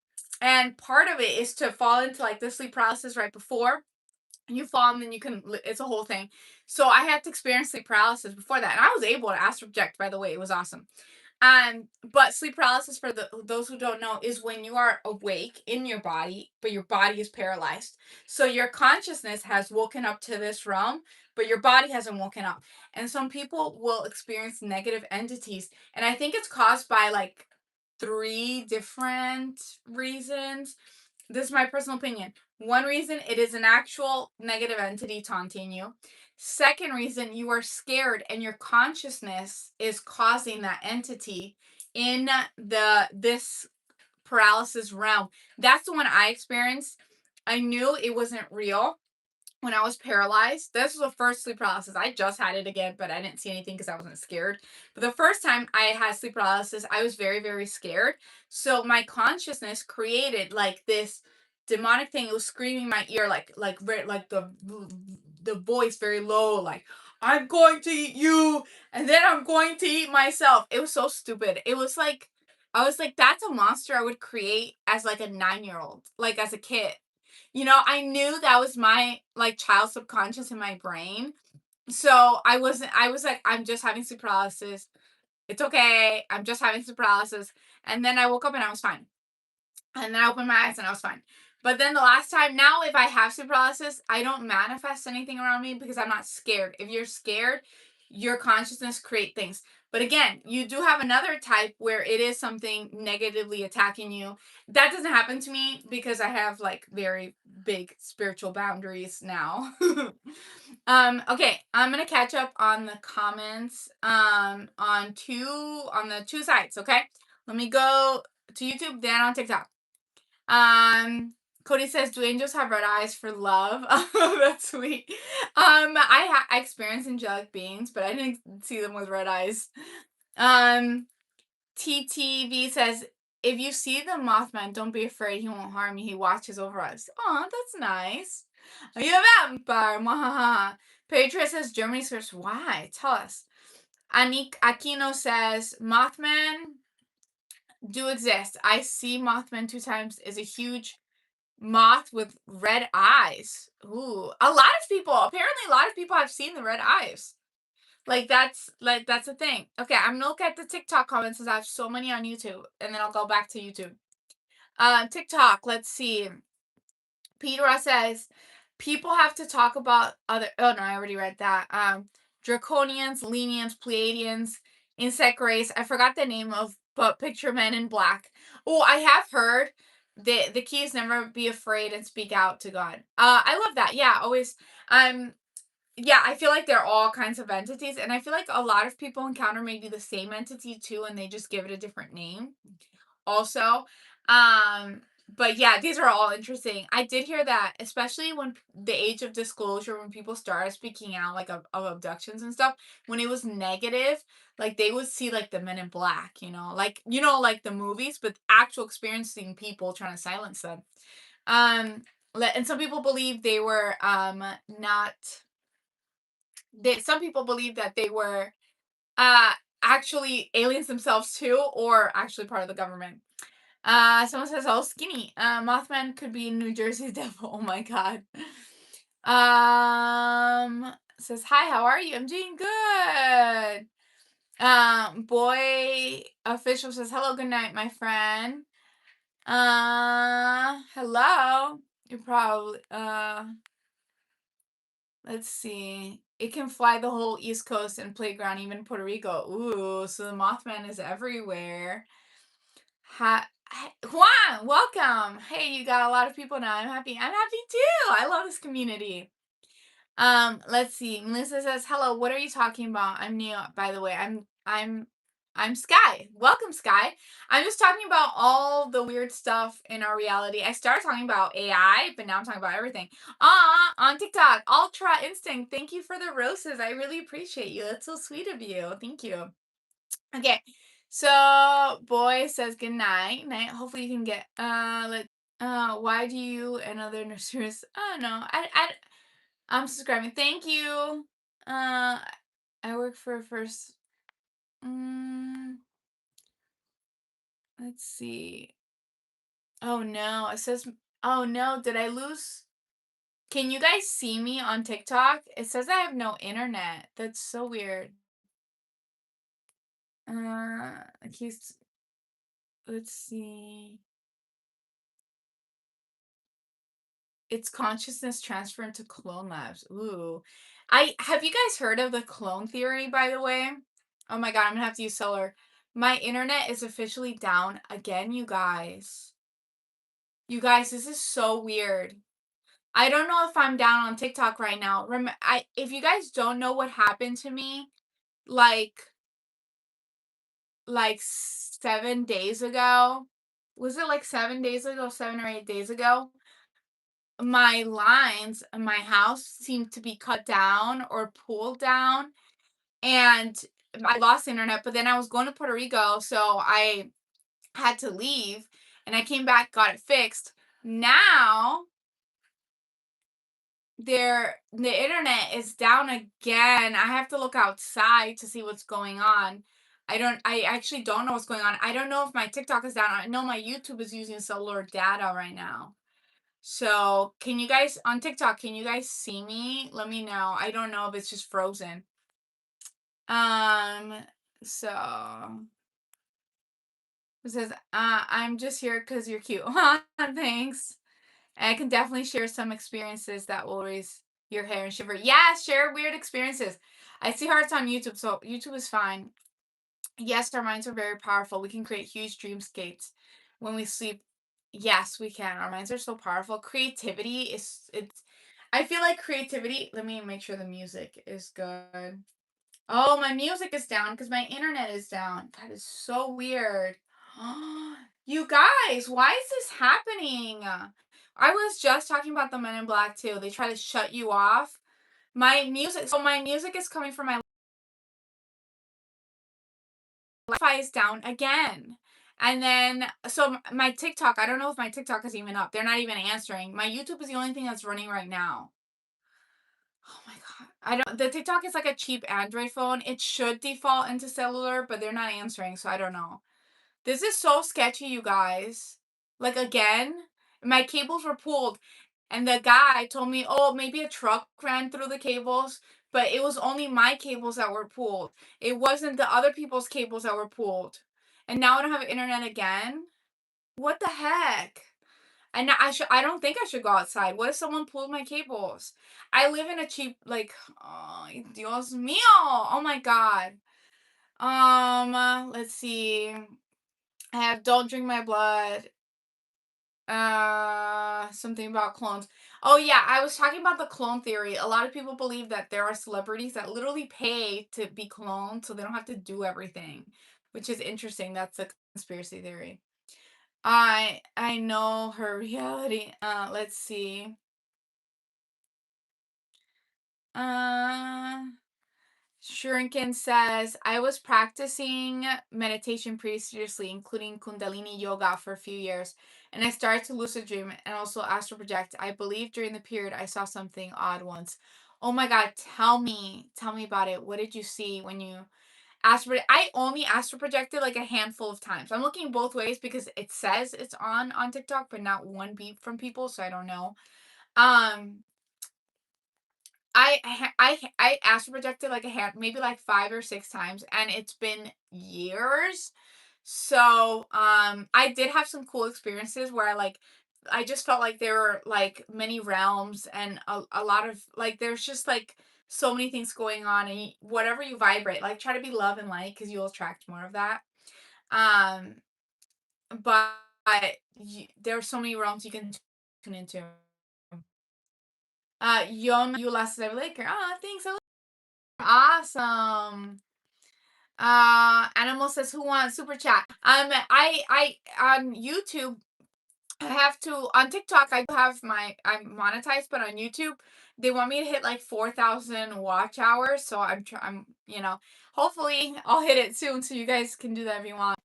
And part of it is to fall into like the sleep paralysis right before you fall and then you can, it's a whole thing. So I had to experience sleep paralysis before that. And I was able to astral project, by the way. It was awesome. But sleep paralysis for those who don't know is when you are awake in your body, but your body is paralyzed. So your consciousness has woken up to this realm, but your body hasn't woken up. And some people will experience negative entities, and I think it's caused by like three different reasons. This is my personal opinion. One reason, it is an actual negative entity taunting you. Second reason, you are scared and your consciousness is causing that entity in this paralysis realm. That's the one I experienced. I knew it wasn't real when I was paralyzed. This was the first sleep paralysis. I just had it again, but I didn't see anything because I wasn't scared. But the first time I had sleep paralysis, I was very, very scared. So my consciousness created like this demonic thing. It was screaming in my ear, like the voice very low, like I'm going to eat you, and then I'm going to eat myself. It was so stupid. It was like I was like, that's a monster I would create as like a 9-year-old, like as a kid. I knew that was my like child subconscious in my brain. So I was like, I'm just having sleep paralysis. It's okay. I'm just having sleep paralysis. And then I woke up and I was fine. And then I opened my eyes and I was fine. But then the last time, now if I have sleep paralysis, I don't manifest anything around me because I'm not scared. If you're scared, your consciousness create things. But again, you do have another type where it is something negatively attacking you. That doesn't happen to me because I have like very big spiritual boundaries now. Okay, I'm gonna catch up on the comments on the two sites, okay? Let me go to YouTube, then on TikTok. Cody says, "Do angels have red eyes for love?" Oh, that's sweet. I experienced angelic beings, but I didn't see them with red eyes. Um, TTV says, "If you see the Mothman, don't be afraid. He won't harm you. He watches over us." Oh, that's nice. Are you a vampire? Mwahaha. Patriot says, "Germany's first." Why? Tell us. Anik Aquino says, "Mothman do exist. I see Mothman 2 times. Is a huge moth with red eyes." Ooh, a lot of people. Apparently, a lot of people have seen the red eyes. Like that's a thing. Okay, I'm gonna look at the TikTok comments because I have so many on YouTube, and then I'll go back to YouTube. TikTok. Let's see. Peter says, people have to talk about other. Oh no, I already read that. Draconians, Lenians, Pleiadians, insect race. I forgot the name of, but picture men in black. Oh, I have heard the key is never be afraid and speak out to God. I love that. Yeah, always. Yeah, I feel like they're all kinds of entities, and I feel like a lot of people encounter maybe the same entity too, and they just give it a different name also. Um, but yeah, these are all interesting. I did hear that, especially when the age of disclosure, when people started speaking out like of abductions and stuff, when it was negative, like they would see like the men in black, like the movies, but actual experiencing people trying to silence them. Um, and some people believe they were not. Some people believe that they were uh actually aliens themselves too, or actually part of the government. Someone says, "Oh, skinny." Mothman could be New Jersey's devil. Oh my god. Says, "Hi, how are you?" I'm doing good. Boy official says, "Hello, good night, my friend." Hello. You probably let's see. It can fly the whole East Coast and playground, even Puerto Rico. Ooh, so the Mothman is everywhere. Juan, welcome. Hey, you got a lot of people now. I'm happy. I'm happy too. I love this community. Let's see. Melissa says, "Hello, what are you talking about? I'm new, by the way. I'm Sky. Welcome, Sky. I'm just talking about all the weird stuff in our reality. I started talking about AI, but now I'm talking about everything. On TikTok, Ultra Instinct. Thank you for the roses. I really appreciate you. That's so sweet of you. Thank you. Okay. So boy says good night. Night. Hopefully you can get why do you and other nurses oh no. I'm subscribing. Thank you. Uh I work for a first let's see. Oh no. It says oh no, did I lose? Can you guys see me on TikTok? It says I have no internet. That's so weird. He's let's see. It's consciousness transfer into clone labs. Ooh. I have you guys heard of the clone theory, by the way? Oh my god, I'm gonna have to use solar. My internet is officially down again, you guys. You guys, this is so weird. I don't know if I'm down on TikTok right now. If you guys don't know what happened to me, like 7 days ago. Was it like 7 days ago, 7 or 8 days ago? My lines in my house seemed to be cut down or pulled down, and I lost internet. But then I was going to Puerto Rico, so I had to leave, and I came back, got it fixed. Now the internet is down again. I have to look outside to see what's going on. I actually don't know what's going on. I don't know if my TikTok is down. I know my YouTube is using cellular data right now. So, can you guys on TikTok, can you guys see me? Let me know. I don't know if it's just frozen. Um, so it says, I'm just here because you're cute. Thanks. I can definitely share some experiences that will raise your hair and shiver. Yeah, share weird experiences. I see hearts on YouTube, so YouTube is fine. Yes, our minds are very powerful. We can create huge dreamscapes when we sleep. Yes, we can. Our minds are so powerful. Creativity is it's I feel like creativity. Let me make sure the music is good. Oh, my music is down because my internet is down. That is so weird. You guys, why is this happening? I was just talking about the Men in Black too. They try to shut you off. My music is coming from my Wi-Fi is down again. And then, so my TikTok, I don't know if my TikTok is even up. They're not even answering. My YouTube is the only thing that's running right now. Oh my god. The TikTok is like a cheap Android phone. It should default into cellular, but they're not answering, so I don't know. This is so sketchy, you guys. Like again, my cables were pulled and the guy told me, "Oh, maybe a truck ran through the cables." But it was only my cables that were pulled. It wasn't the other people's cables that were pulled. And now I don't have internet again. What the heck? And I don't think I should go outside. What if someone pulled my cables? I live in a cheap like oh, Dios mío. Oh my god. Let's see. I have don't drink my blood. Something about clones. Oh yeah, I was talking about the clone theory. A lot of people believe that there are celebrities that literally pay to be cloned so they don't have to do everything, which is interesting. That's a conspiracy theory. I know her reality. Let's see. Uh Shuriken says, I was practicing meditation pretty seriously, including Kundalini yoga for a few years, and I started to lucid dream and also astral project. I believe during the period I saw something odd once. Oh my god, tell me about it. What did you see when you astral? I only astral projected like a handful of times. I'm looking both ways because it says it's on TikTok, but not one beep from people, so I don't know. Um, I astral projected like a hand maybe like 5 or 6 times, and it's been years. So, I did have some cool experiences where I just felt like there were, like, many realms and a lot of like, there's just, like, so many things going on, and whatever you vibrate, like, try to be love and light because 'cause you'll attract more of that. Um, but there are so many realms you can tune into. Yon you lasted every Laker. Oh, thanks. Awesome. Animal says who wants super chat? I on YouTube I have to on TikTok I do have I'm monetized, but on YouTube they want me to hit like 4,000 watch hours. So I'm hopefully I'll hit it soon so you guys can do that if you want.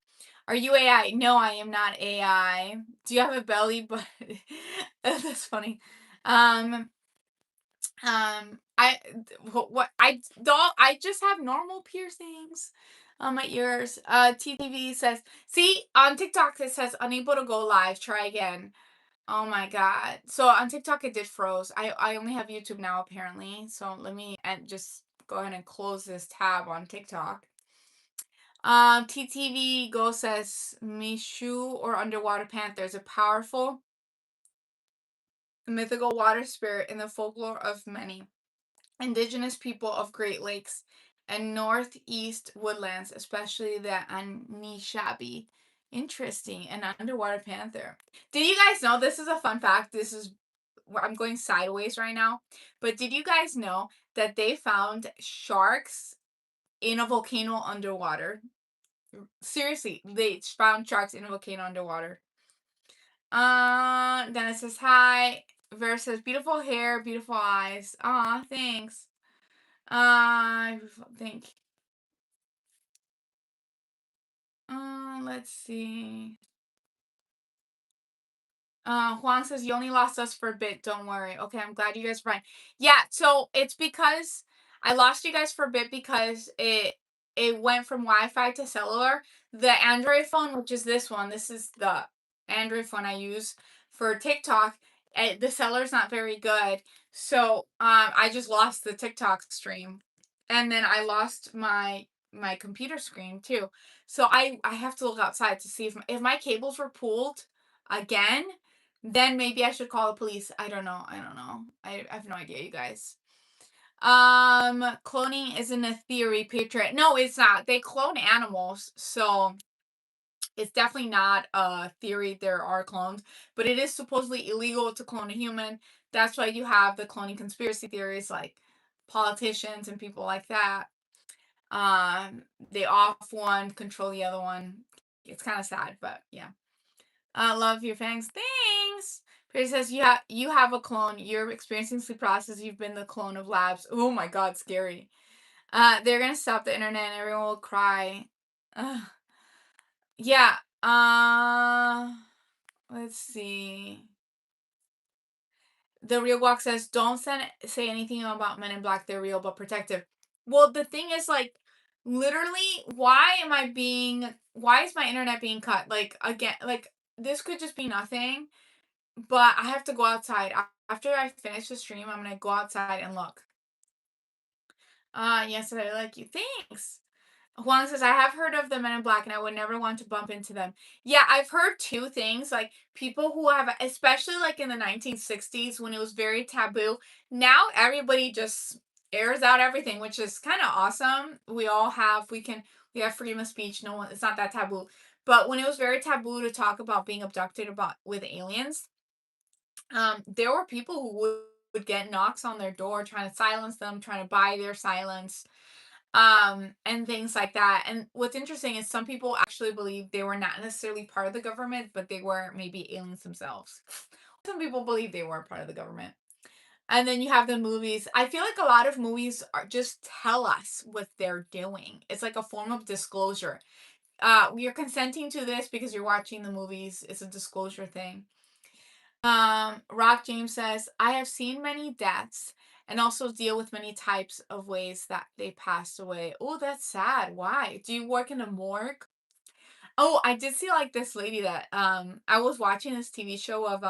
Are you AI? No, I am not AI. Do you have a belly? But that's funny. Um, what I don't I just have normal piercings on my ears. TTV says, see on TikTok it says unable to go live. Try again. Oh my god. So on TikTok it did froze. I only have YouTube now apparently. So let me and just go ahead and close this tab on TikTok. TTV Go says Mishu or underwater panther is a powerful mythical water spirit in the folklore of many indigenous people of Great Lakes and Northeast woodlands, especially the Anishinaabe. Interesting. An underwater panther. Did you guys know, this is a fun fact? This is, I'm going sideways right now. But did you guys know that they found sharks in a volcano underwater? Seriously, they found sharks in a volcano underwater. Dennis says hi. Vera says beautiful hair, beautiful eyes. Aw, thanks. Think. Let's see. Juan says you only lost us for a bit. Don't worry. Okay, I'm glad you guys are fine. Yeah, so it's because I lost you guys for a bit because it went from Wi-Fi to cellular. The Android phone, which is this one, this is the Android phone I use for TikTok. The cellular's not very good, so I just lost the TikTok stream, and then I lost my computer screen too. So I have to look outside to see if my cables were pulled again, then maybe I should call the police. I don't know. I don't know. I have no idea, you guys. Cloning isn't a theory, Patriot. No, it's not. They clone animals, so it's definitely not a theory. There are clones, but it is supposedly illegal to clone a human. That's why you have the cloning conspiracy theories, like politicians and people like that. They off one, control the other one. It's kind of sad, but yeah. Love your fangs. Thanks. Perry says you have a clone. You're experiencing sleep paralysis. You've been the clone of labs. Oh my god, scary. They're gonna stop the internet and everyone will cry. Ugh. Yeah. Let's see. The real guac says don't say anything about Men in Black. They're real but protective. Well, the thing is, like, literally, why is my internet being cut? Like, again, like, this could just be nothing. But I have to go outside. After I finish the stream, I'm gonna go outside and look. Yes, I like you. Thanks. Juan says, I have heard of the Men in Black and I would never want to bump into them. Yeah, I've heard two things. Like, people who have, especially like in the 1960s when it was very taboo. Now everybody just airs out everything, which is kind of awesome. We have freedom of speech. No one, it's not that taboo. But when it was very taboo to talk about being abducted with aliens, there were people who would get knocks on their door trying to silence them, trying to buy their silence, and things like that. And what's interesting is some people actually believe they were not necessarily part of the government, but they were maybe aliens themselves. Some people believe they were part of the government. And then you have the movies. I feel like a lot of movies just tell us what they're doing. It's like a form of disclosure. You're consenting to this because you're watching the movies. It's a disclosure thing. Rock James says, I have seen many deaths and also deal with many types of ways that they passed away. Oh, that's sad. Why? Do you work in a morgue? Oh, I did see like this lady that I was watching this TV show of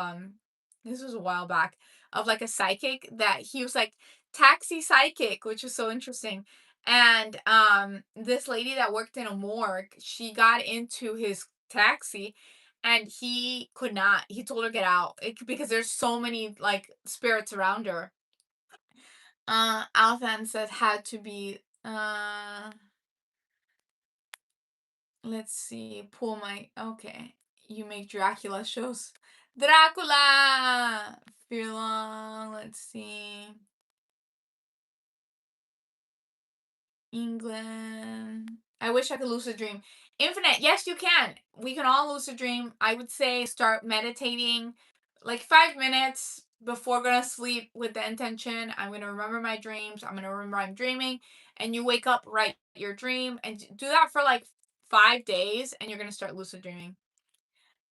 this was a while back, of like a psychic that he was like taxi psychic, which was so interesting. And this lady that worked in a morgue, she got into his taxi and he could not. He told her get out because there's so many like spirits around her. Alphan said had to be let's see. Pull my okay. You make Dracula shows. Dracula! Fear long. Let's see. England. I wish I could lucid dream. Infinite. Yes, you can. We can all lucid dream. I would say start meditating like 5 minutes before going to sleep with the intention I'm going to remember my dreams. I'm going to remember I'm dreaming. And you wake up, write your dream, and do that for like 5 days, and you're going to start lucid dreaming.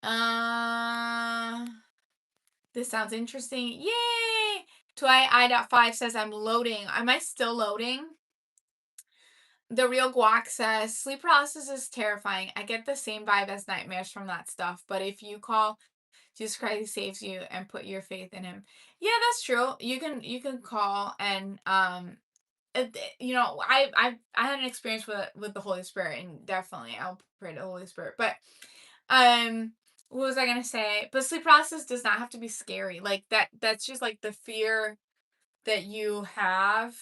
Uh, this sounds interesting. Yay! I.5 says I'm loading. Am I still loading? The real guac says sleep paralysis is terrifying. I get the same vibe as nightmares from that stuff. But if you call Jesus Christ, he saves you and put your faith in him. Yeah, that's true. You can call and I had an experience with the Holy Spirit, and definitely I'll pray to the Holy Spirit. But what was I gonna say? But sleep paralysis does not have to be scary. Like that's just like the fear that you have.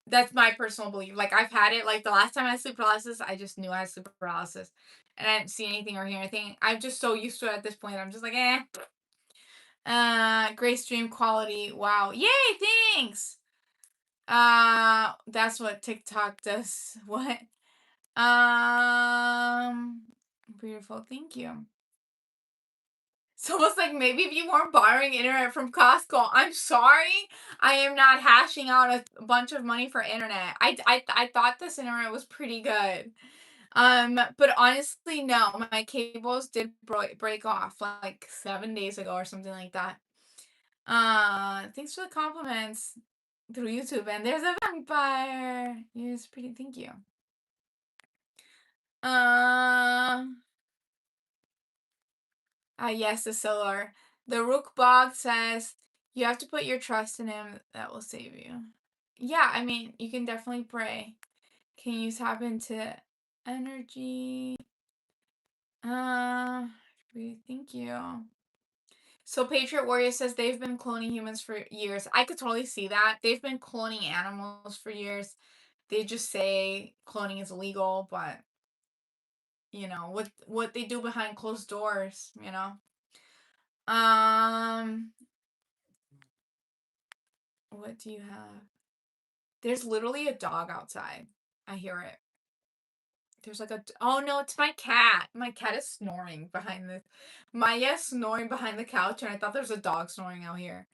That's my personal belief. Like I've had it. Like the last time I had sleep paralysis, I just knew I had sleep paralysis, and I didn't see anything or hear anything. I'm just so used to it at this point. I'm just like, eh. Great stream quality. Wow. Yay! Thanks. That's what TikTok does. What? Um, Beautiful. Thank you. It's almost like maybe if you weren't borrowing internet from Costco, I'm sorry. I am not hashing out a bunch of money for internet. I thought this internet was pretty good. But honestly, no. My cables did break off like 7 days ago or something like that. Thanks for the compliments through YouTube. And there's a vampire. It's pretty. Thank you. Yes, the solar. The Rook Bog says you have to put your trust in him. That will save you. Yeah, I mean, you can definitely pray. Can you tap into energy? Uh, Thank you. So Patriot Warrior says they've been cloning humans for years. I could totally see that. They've been cloning animals for years. They just say cloning is illegal, but what they do behind closed doors, Um, what do you have? There's literally a dog outside. I hear it. There's like oh no, it's my cat. My cat is snoring behind the Maya's snoring behind the couch, and I thought there was a dog snoring out here.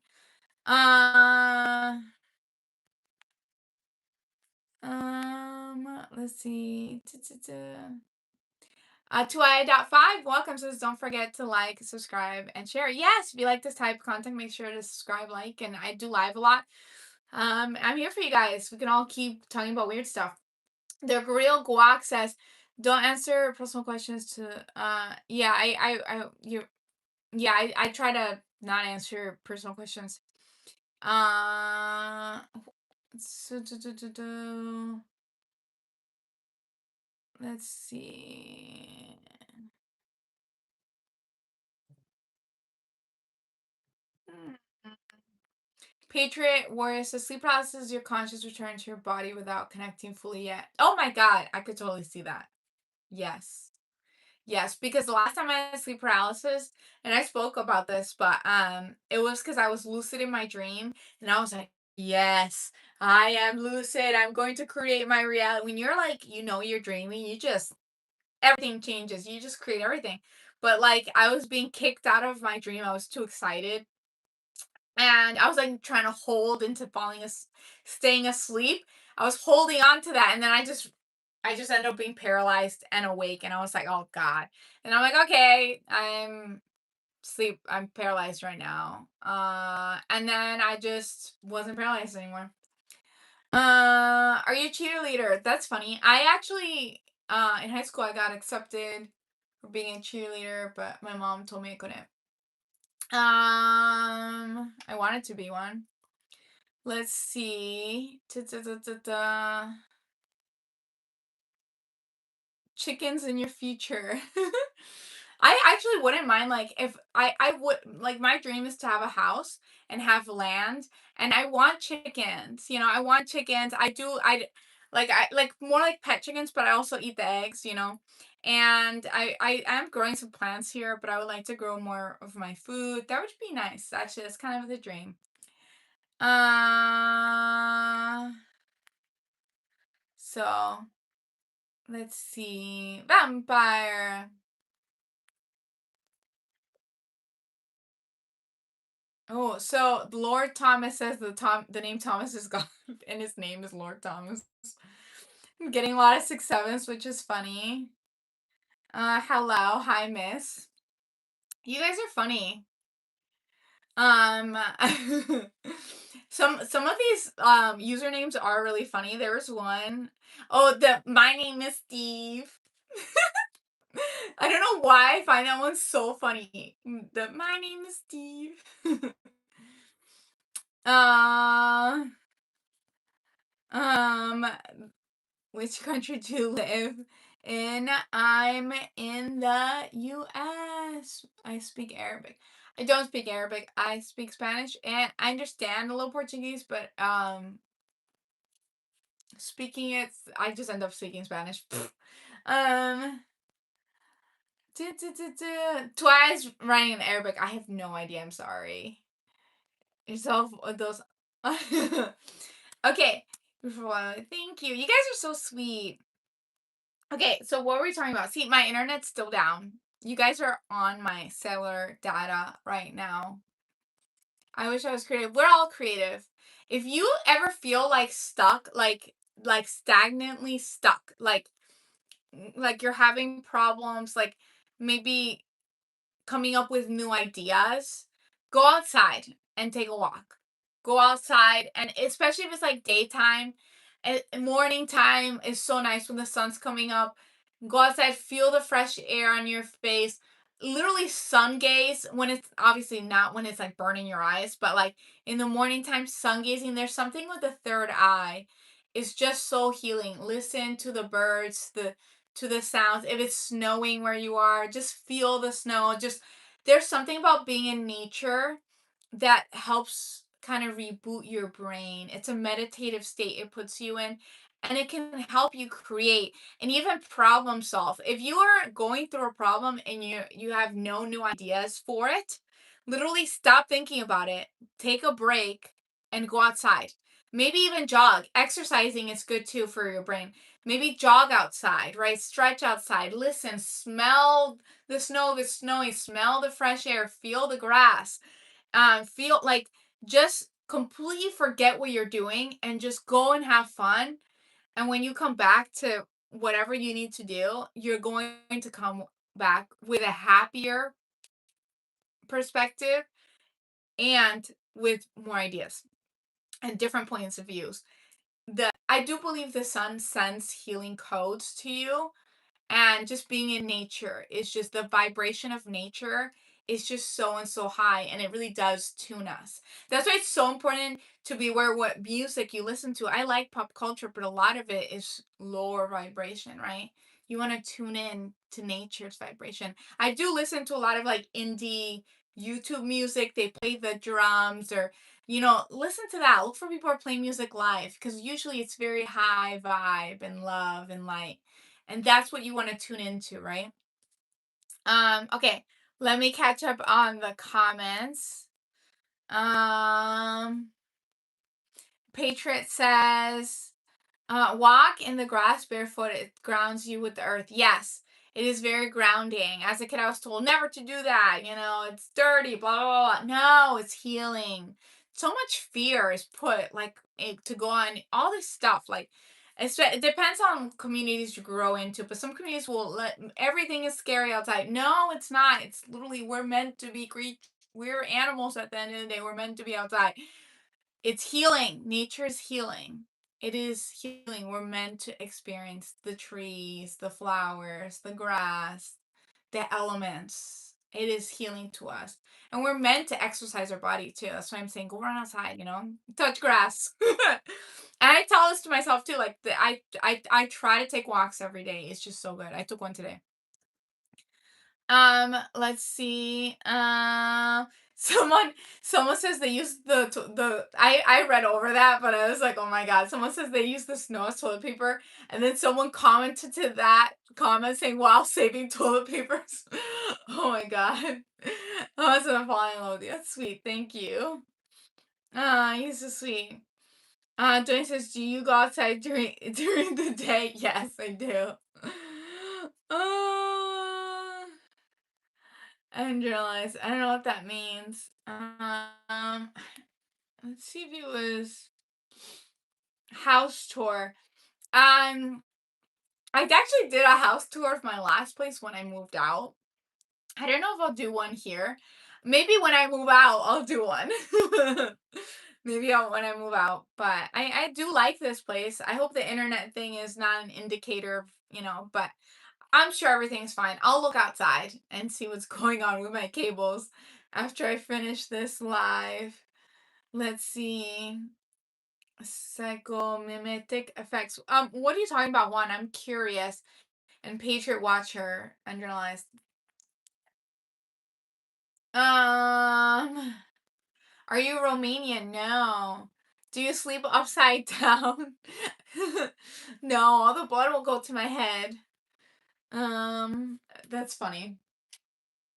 Let's see. 2i.5 welcome, says don't forget to like, subscribe, and share. Yes, if you like this type of content, make sure to subscribe, like, and I do live a lot. I'm here for you guys. We can all keep talking about weird stuff. The real guac says, don't answer personal questions to yeah, I try to not answer personal questions. So, let's see. Patriot Warrior says sleep paralysis is your conscious return to your body without connecting fully yet. Oh my god, I could totally see that. Yes. Yes, because the last time I had sleep paralysis, and I spoke about this, but it was because I was lucid in my dream, and I was like, yes, I am lucid. I'm going to create my reality. When you're like, you're dreaming, everything changes. You just create everything. But like, I was being kicked out of my dream. I was too excited. And I was like trying to hold into staying asleep. I was holding on to that, and then I just ended up being paralyzed and awake, and I was like, oh god. And I'm like, okay, I'm paralyzed right now. And then I just wasn't paralyzed anymore. Are you a cheerleader? That's funny. I actually in high school I got accepted for being a cheerleader, but my mom told me I couldn't. I wanted to be one. Let's see. Chickens in your future. I actually wouldn't mind, like, if I would like, my dream is to have a house and have land, and I want chickens. I want chickens. I like more like pet chickens, but I also eat the eggs. And I am growing some plants here, but I would like to grow more of my food. That would be nice. Actually, that's kind of the dream. So let's see. Vampire. Oh, so Lord Thomas says the name Thomas is God, and his name is Lord Thomas. I'm getting a lot of 6/7s, which is funny. Hello, hi miss. You guys are funny. Um some of these usernames are really funny. There was one. Oh, my name is Steve. I don't know why I find that one so funny. My name is Steve. uh Um, which country do you live in? I'm in the US. I speak Arabic. I don't speak Arabic. I speak Spanish and I understand a little Portuguese, but speaking it, I just end up speaking Spanish. um, Twice writing in Arabic. I have no idea. I'm sorry. Yourself those. Okay. Thank you. You guys are so sweet. Okay, so what were we talking about? See, my internet's still down. You guys are on my cellular data right now. I wish I was creative. We're all creative. If you ever feel like stuck, like stagnantly stuck, like you're having problems, like maybe coming up with new ideas, go outside and take a walk. Go outside, and especially if it's like daytime, and morning time is so nice when the sun's coming up. Go outside, feel the fresh air on your face. Literally sun gaze when it's obviously not when it's like burning your eyes, but like in the morning time, sun gazing. There's something with the third eye. It's just so healing. Listen to the birds, to the sounds. If it's snowing where you are, just feel the snow. Just there's something about being in nature that helps kind of reboot your brain. It's a meditative state it puts you in, and it can help you create and even problem solve. If you are going through a problem and you have no new ideas for it, literally stop thinking about it. Take a break and go outside. Maybe even jog. Exercising is good too for your brain. Maybe jog outside, right? Stretch outside. Listen, smell the snow if it's snowing, smell the fresh air, feel the grass. Feel like just completely forget what you're doing and just go and have fun. And when you come back to whatever you need to do, you're going to come back with a happier perspective and with more ideas and different points of views. The I do believe the sun sends healing codes to you, and just being in nature is just the vibration of nature is just so and so high, and it really does tune us. That's why it's so important to be aware what music you listen to. I like pop culture, but a lot of it is lower vibration, right? You want to tune in to nature's vibration. I do listen to a lot of like indie YouTube music. They play the drums, or listen to that. Look for people who are playing music live, because usually it's very high vibe and love and light, and that's what you want to tune into, right? Okay, let me catch up on the comments. Um, Patriot says, walk in the grass barefoot. It grounds you with the earth. Yes, it is very grounding. As a kid, I was told never to do that. It's dirty, blah, blah, blah. No, it's healing. So much fear is put, like, to go on all this stuff. Like, it depends on communities you grow into, but some communities will let everything is scary outside. No, it's not. It's literally, we're meant to be we're animals at the end of the day. We're meant to be outside. It's healing. Nature is healing. It is healing. We're meant to experience the trees, the flowers, the grass, the elements. It is healing to us. And we're meant to exercise our body too. That's why I'm saying go run outside, touch grass. And I tell this to myself too. Like I try to take walks every day. It's just so good. I took one today. Let's see. Someone someone says they use I read over that, but I was like, "Oh my god." Someone says they use the snow as toilet paper, and then someone commented to that comment saying, "Wow, saving toilet papers." Oh my god. I was gonna fall in love with you. That's sweet. Thank you. He's so sweet. Dwayne says, "Do you go outside during the day?" Yes, I do. Uh, and journalize. I don't know what that means. Let's see if it was house tour. Um, I actually did a house tour of my last place when I moved out. I don't know if I'll do one here. Maybe when I move out, I'll do one. Maybe when I move out. But I do like this place. I hope the internet thing is not an indicator of, but I'm sure everything's fine. I'll look outside and see what's going on with my cables after I finish this live. Let's see. Psychomimetic effects. What are you talking about? One, I'm curious. And Patriot Watcher underlies. Um, are you Romanian? No. Do you sleep upside down? No, all the blood will go to my head. That's funny.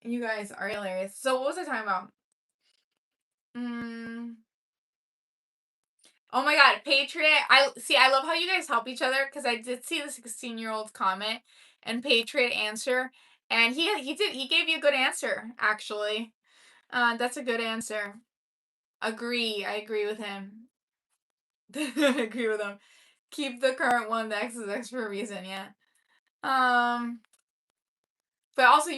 You guys are hilarious. So what was I talking about? Mm, oh my God, Patriot. I see. I love how you guys help each other because I did see the 16-year-old comment and Patriot answer, and he gave you a good answer actually. That's a good answer. Agree. I agree with him. I agree with him. Keep the current one. The X is X for a reason. Yeah. Um. But also,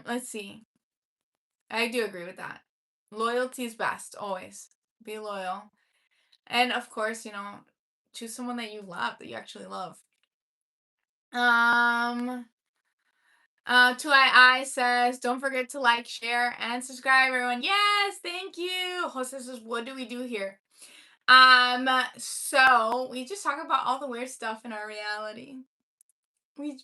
let's see. I do agree with that. Loyalty is best always. Be loyal. And of course, choose someone that you love, that you actually love. 2II says, don't forget to like, share, and subscribe, everyone. Yes, thank you. Jose says, what do we do here? So we just talk about all the weird stuff in our reality. We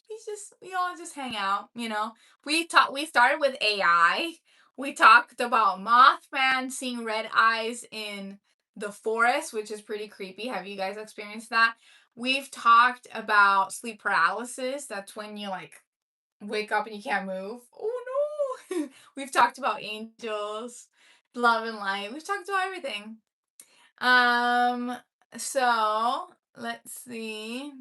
all just hang out, We started with AI. We talked about Mothman seeing red eyes in the forest, which is pretty creepy. Have you guys experienced that? We've talked about sleep paralysis. That's when you like wake up and you can't move. Oh no. We've talked about angels, love and light. We've talked about everything. So let's see.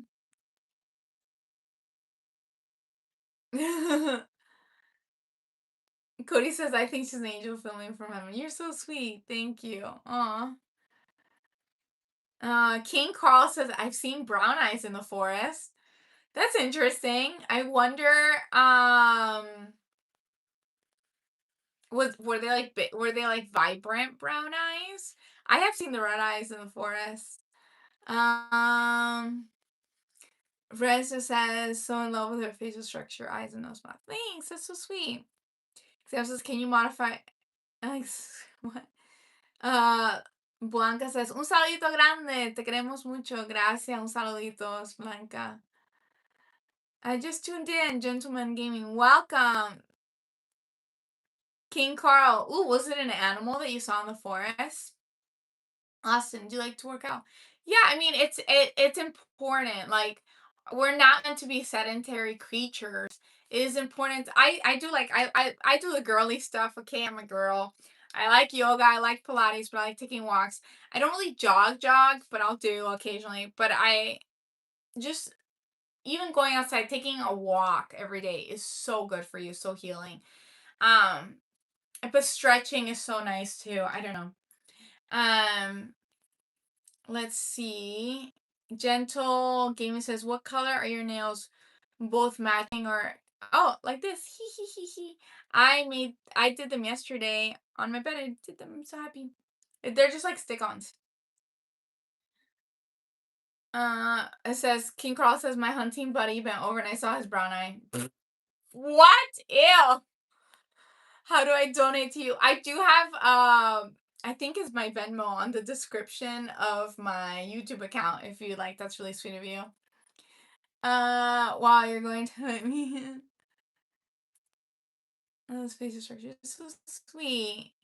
Cody says, I think she's an angel filming from heaven. You're so sweet. Thank you. Aw. King Carl says, I've seen brown eyes in the forest. That's interesting. I wonder, were they like vibrant brown eyes? I have seen the red eyes in the forest. Reza says, so in love with her facial structure, eyes and nose mouth. Thanks, that's so sweet. Sam says, can you modify Alex? What? Blanca says, un saludito grande, te queremos mucho. Gracias, un saludito, Blanca. I just tuned in, Gentleman Gaming. Welcome. King Carl. Ooh, was it an animal that you saw in the forest? Austin, do you like to work out? Yeah, I mean it's important. Like we're not meant to be sedentary creatures. It is important. I do like I do the girly stuff. Okay, I'm a girl. I like yoga. I like Pilates, but I like taking walks. I don't really jog, but I'll do occasionally. But I just even going outside, taking a walk every day is so good for you, so healing. Um, but stretching is so nice too. I don't know. Um, Let's see. Gentle Gaming says, what color are your nails? Both matching or like this. He. I did them yesterday on my bed. I did them. I'm so happy. They're just like stick-ons. It says King Carl says my hunting buddy bent over and I saw his brown eye. What? Ew. How do I donate to you? I do have I think it's my Venmo on the description of my YouTube account if you like. That's really sweet of you. Wow, you're going to let me in. Oh, facial structure is so sweet.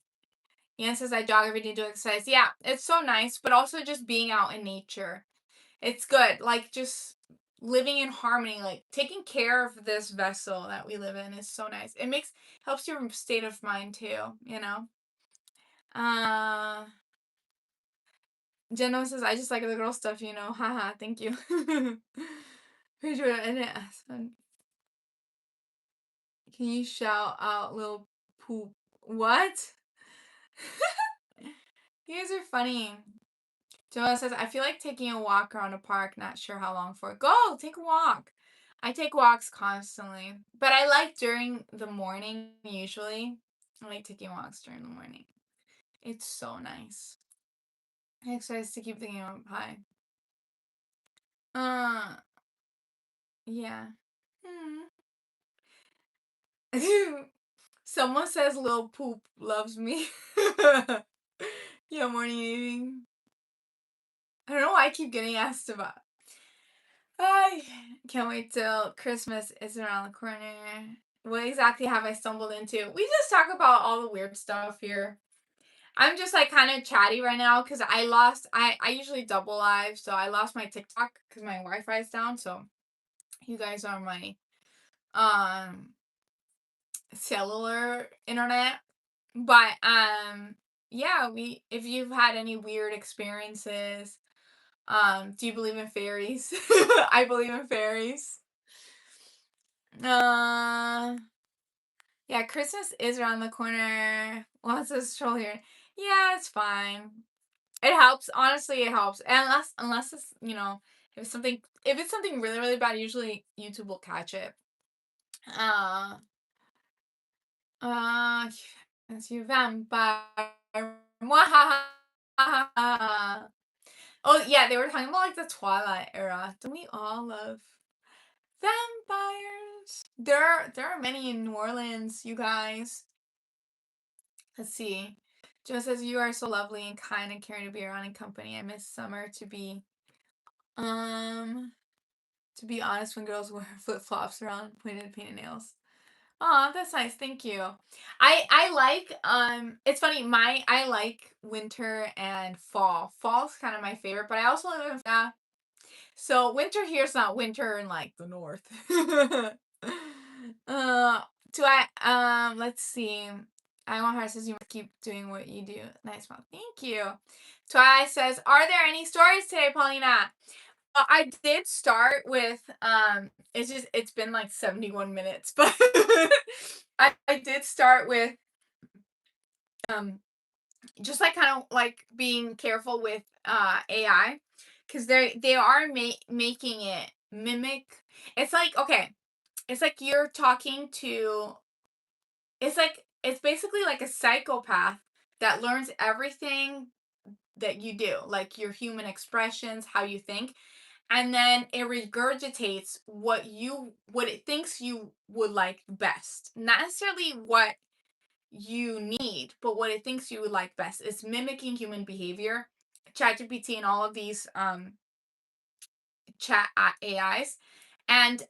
Ian says I jog every day to exercise. Yeah, it's so nice, but also just being out in nature. It's good. Like just living in harmony, like taking care of this vessel that we live in is so nice. It helps your state of mind too, Uh Jenna says I just like the girl stuff, Haha, thank you. Can you shout out Lil Poop? What? You guys are funny. Joanna says, I feel like taking a walk around a park, not sure how long for. Go, take a walk. I take walks constantly. But I like during the morning, usually. I like taking walks during the morning. It's so nice. I exercise to keep the game up high. Yeah. Someone says Lil Poop loves me. Yeah, morning eating. I don't know why I keep getting asked about. I can't wait till Christmas is around the corner. What exactly have I stumbled into? We just talk about all the weird stuff here. I'm just like kind of chatty right now because I usually double live, so I lost my TikTok because my Wi-Fi is down. So you guys are my um cellular internet. But yeah, we if you've had any weird experiences, do you believe in fairies? I believe in fairies. Uh yeah, Christmas is around the corner. What's this troll here? Yeah, it's fine. It helps. Honestly, it helps. Unless it's, if it's something really, really bad, usually YouTube will catch it. Uh as you vampire. Mwahaha. Oh yeah, they were talking about like the Twilight era. Don't we all love vampires? There are many in New Orleans, you guys. Let's see. Joe says you are so lovely and kind and caring to be around in company. I miss summer um to be honest when girls wear flip flops around pointed painted nails. Oh, that's nice. Thank you. I like it's funny, I like winter and fall. Fall's kind of my favorite, but I also live in Florida. So winter here is not winter in like the north. Do let's see. I want her says you must keep doing what you do. Nice one. Thank you. Twi says, are there any stories today, Paulina? I did start with it's been like 71 minutes, but I did start with um just like kind of like being careful with AI because they are making it mimic. It's like okay, it's like you're talking to. It's basically like a psychopath that learns everything that you do, like your human expressions, how you think, and then it regurgitates what it thinks you would like best. Not necessarily what you need, but what it thinks you would like best. It's mimicking human behavior. ChatGPT and all of these chat AIs. And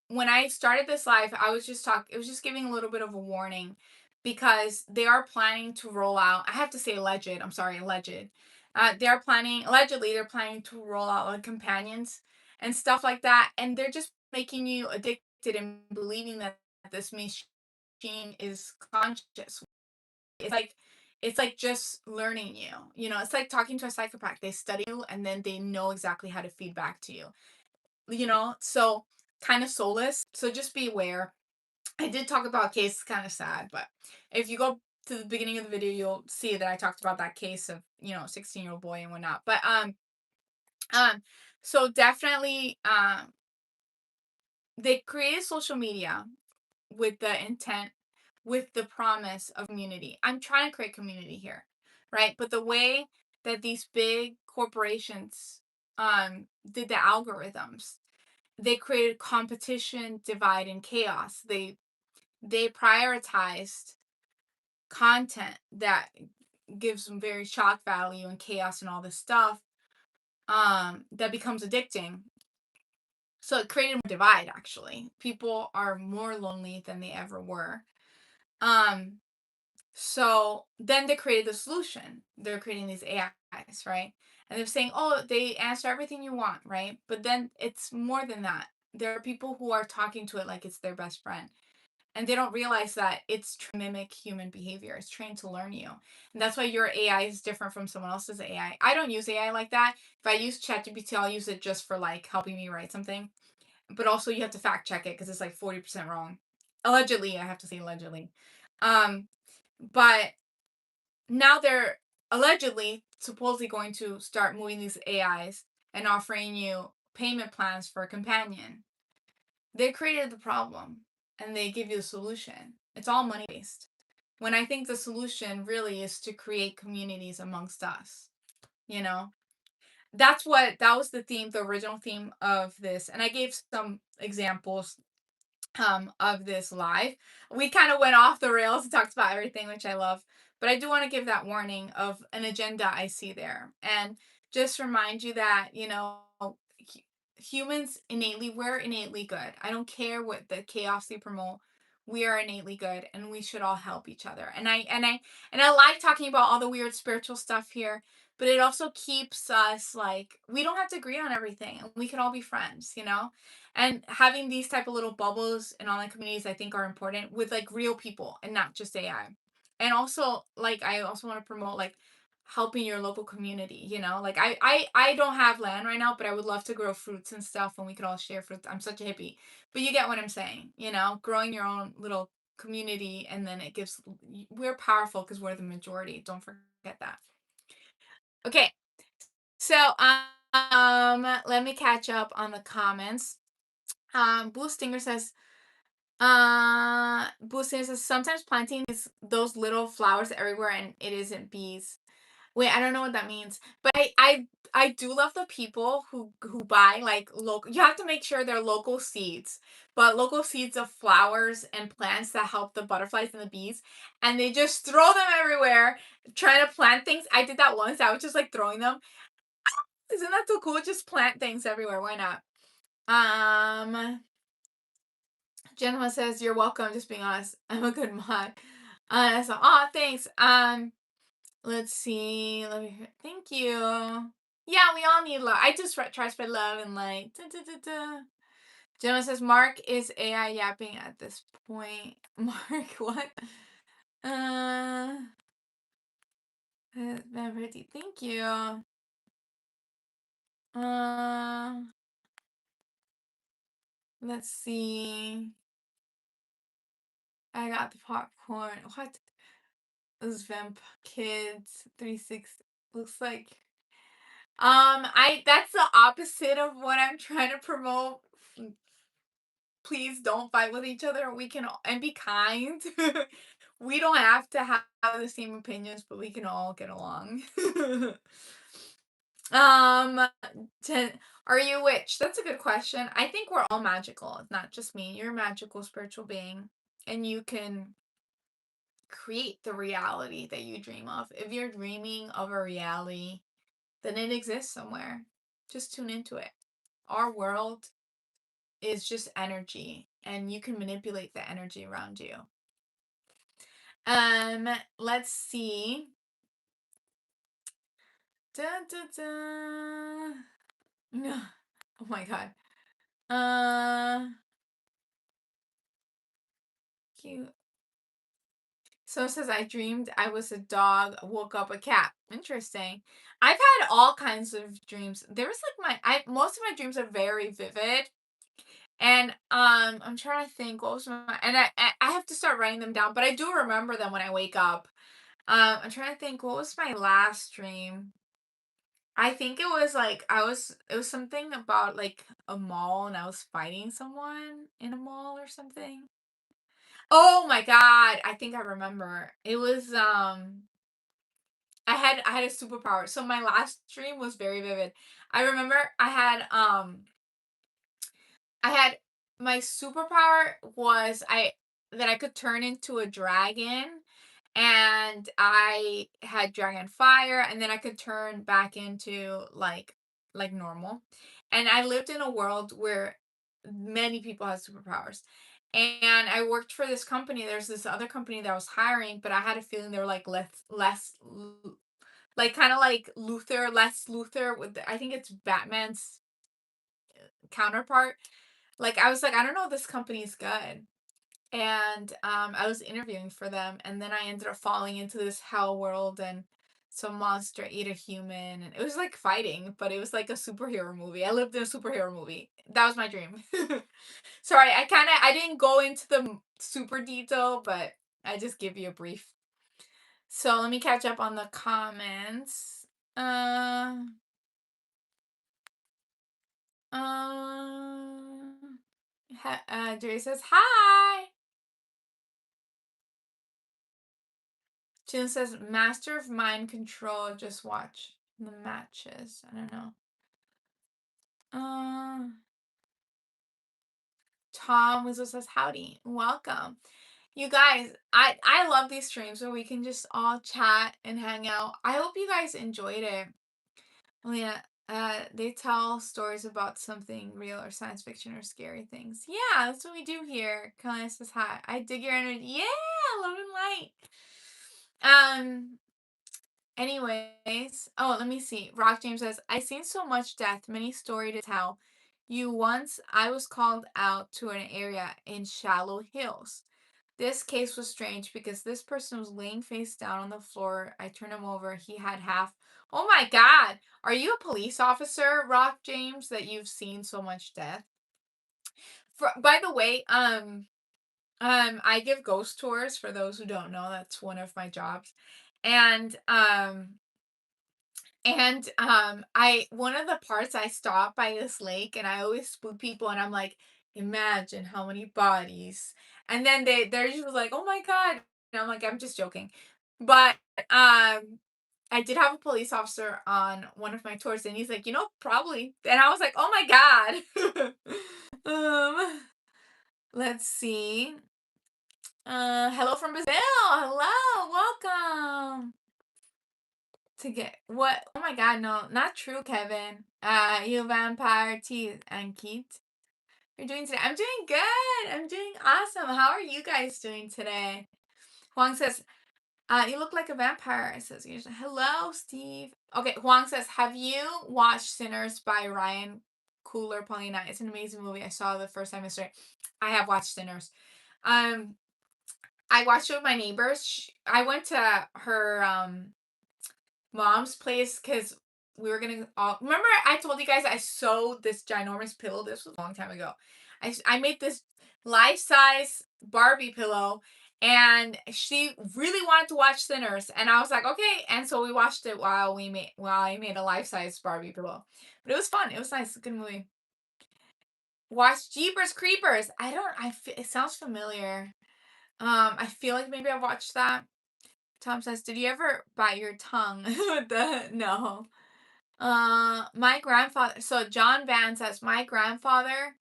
when I started this live, I was just talking. It was just giving a little bit of a warning because they are planning to roll out. I have to say alleged. I'm sorry, alleged. They're planning allegedly. They're planning to roll out like companions and stuff like that, and they're just making you addicted and believing that this machine is conscious. It's like just learning you. It's like talking to a psychopath. They study you and then they know exactly how to feed back to you. So kind of soulless. So just be aware. I did talk about a case, kind of sad, but if you go to the beginning of the video, you'll see that I talked about that case of 16-year-old boy and whatnot. But um, so definitely they created social media with the intent, with the promise of community. I'm trying to create community here, right? But the way that these big corporations did the algorithms, they created competition, divide, and chaos. They prioritized content that gives them very shock value and chaos and all this stuff that becomes addicting. So it created a divide actually. People are more lonely than they ever were. Um So then they created the solution. They're creating these AIs, right? And they're saying, oh, they answer everything you want, right? But then it's more than that. There are people who are talking to it like it's their best friend. And they don't realize that it's to mimic human behavior. It's trained to learn you. And that's why your AI is different from someone else's AI. I don't use AI like that. If I use ChatGPT, I'll use it just for like helping me write something. But also you have to fact check it because it's like 40% wrong. Allegedly, I have to say allegedly. Um, but now they're allegedly supposedly going to start moving these AIs and offering you payment plans for a companion. They created the problem and they give you the solution. It's all money based. When I think the solution really is to create communities amongst us, you know? That was the theme, the original theme of this. And I gave some examples of this live. We kind of went off the rails and talked about everything, which I love. But I do want to give that warning of an agenda I see there. And just remind you that, hu- humans innately, we're innately good. I don't care what the chaos they promote. We are innately good and we should all help each other. And I like talking about all the weird spiritual stuff here, but it also keeps us like we don't have to agree on everything and we can all be friends. And having these type of little bubbles in online communities I think are important with like real people and not just AI. And also like I also want to promote like helping your local community. Like I don't have land right now, but I would love to grow fruits and stuff and we could all share fruits. I'm such a hippie. But you get what I'm saying. Growing your own little community and then it gives we're powerful because we're the majority. Don't forget that. Okay. So let me catch up on the comments. Blue Stinger says Blue Stinger says sometimes planting those little flowers everywhere and it isn't bees. Wait, I don't know what that means, but I do love the people who buy like local. You have to make sure they're local seeds, but local seeds of flowers and plants that help the butterflies and the bees, and they just throw them everywhere, trying to plant things. I did that once. I was just like throwing them. Isn't that so cool? Just plant things everywhere. Why not? Gentleman says you're welcome. Just being honest, I'm a good mod. So thanks. Let's see. Let me. Thank you. Yeah, we all need love. I just try to spread love and light. Da, da, da, da. Gemma says Mark is AI yapping at this point. Mark, what? Uh, pretty. Thank you. Uh, let's see. I got the popcorn. What? Those vamp kids 36 looks like. I that's the opposite of what I'm trying to promote. Please don't fight with each other. We can and be kind. We don't have to have the same opinions, but we can all get along. um, are you a witch? That's a good question. I think we're all magical. It's not just me. You're a magical spiritual being, and you can create the reality that you dream of. If you're dreaming of a reality, then it exists somewhere. Just tune into it. Our world is just energy and you can manipulate the energy around you. Let's see. Dun, dun, dun. No. Oh my god. Cute. So it says I dreamed I was a dog, woke up a cat. Interesting. I've had all kinds of dreams. There was like most of my dreams are very vivid. And I'm trying to think what was my and I have to start writing them down, but I do remember them when I wake up. I'm trying to think what was my last dream. I think it was like it was something about like a mall and I was fighting someone in a mall or something. Oh my god, I think I remember. It was I had a superpower. So my last dream was very vivid. I remember I had my superpower was that I could turn into a dragon and I had dragon fire and then I could turn back into like normal. And I lived in a world where many people had superpowers. And I worked for this company. There's this other company that was hiring, but I had a feeling they were like like kind of like Luther, less Luther with I think it's Batman's counterpart. Like I was like, I don't know if this company is good. And I was interviewing for them and then I ended up falling into this hell world and some monster ate a human and it was like fighting, but it was like a superhero movie. I lived in a superhero movie. That was my dream. Sorry, I didn't go into the super detail, but I just give you a brief. So let me catch up on the comments. Uh um Jerry says hi. June says, Master of Mind Control, just watch the matches. I don't know. Uh, Tom Wizzle says, howdy, welcome. You guys, I love these streams where we can just all chat and hang out. I hope you guys enjoyed it. Oh yeah. They tell stories about something real or science fiction or scary things. Yeah, that's what we do here. Kalina says hi. I dig your energy. Yeah, love and light. Um. Anyways, oh, let me see. Rock James says, "I seen so much death, many story to tell. You once I was called out to an area in Shallow Hills. This case was strange because this person was laying face down on the floor. I turned him over. He had half. Oh my God. Are you a police officer, Rock James, that you've seen so much death? By the way, I give ghost tours for those who don't know. That's one of my jobs. And I one of the parts I stop by this lake and I always spook people and I'm like, imagine how many bodies. And then they're usually like, oh my God. And I'm like, I'm just joking. But I did have a police officer on one of my tours and he's like, probably. And I was like, oh my God. um let's see. Hello from Brazil. Hello, welcome. To get what? Oh my God, no, not true, Kevin. You vampire teeth and Keith. You're doing today. I'm doing good. I'm doing awesome. How are you guys doing today? Huang says, you look like a vampire. It says, hello, Steve. Okay, Huang says, have you watched Sinners by Ryan Coogler Paulina? It's an amazing movie. I saw it the first time yesterday. I have watched Sinners. Um, I watched it with my neighbors. I went to her mom's place because we were gonna all remember I told you guys I sewed this ginormous pillow. This was a long time ago. I made this life-size Barbie pillow and she really wanted to watch Sinners and I was like, okay, and so we watched it while I made a life-size Barbie pillow. But it was fun. It was nice. Good movie. Watch Jeepers Creepers. It sounds familiar. I feel like maybe I watched that. Tom says, did you ever bite your tongue with the no? My grandfather, so John Van says, my grandfather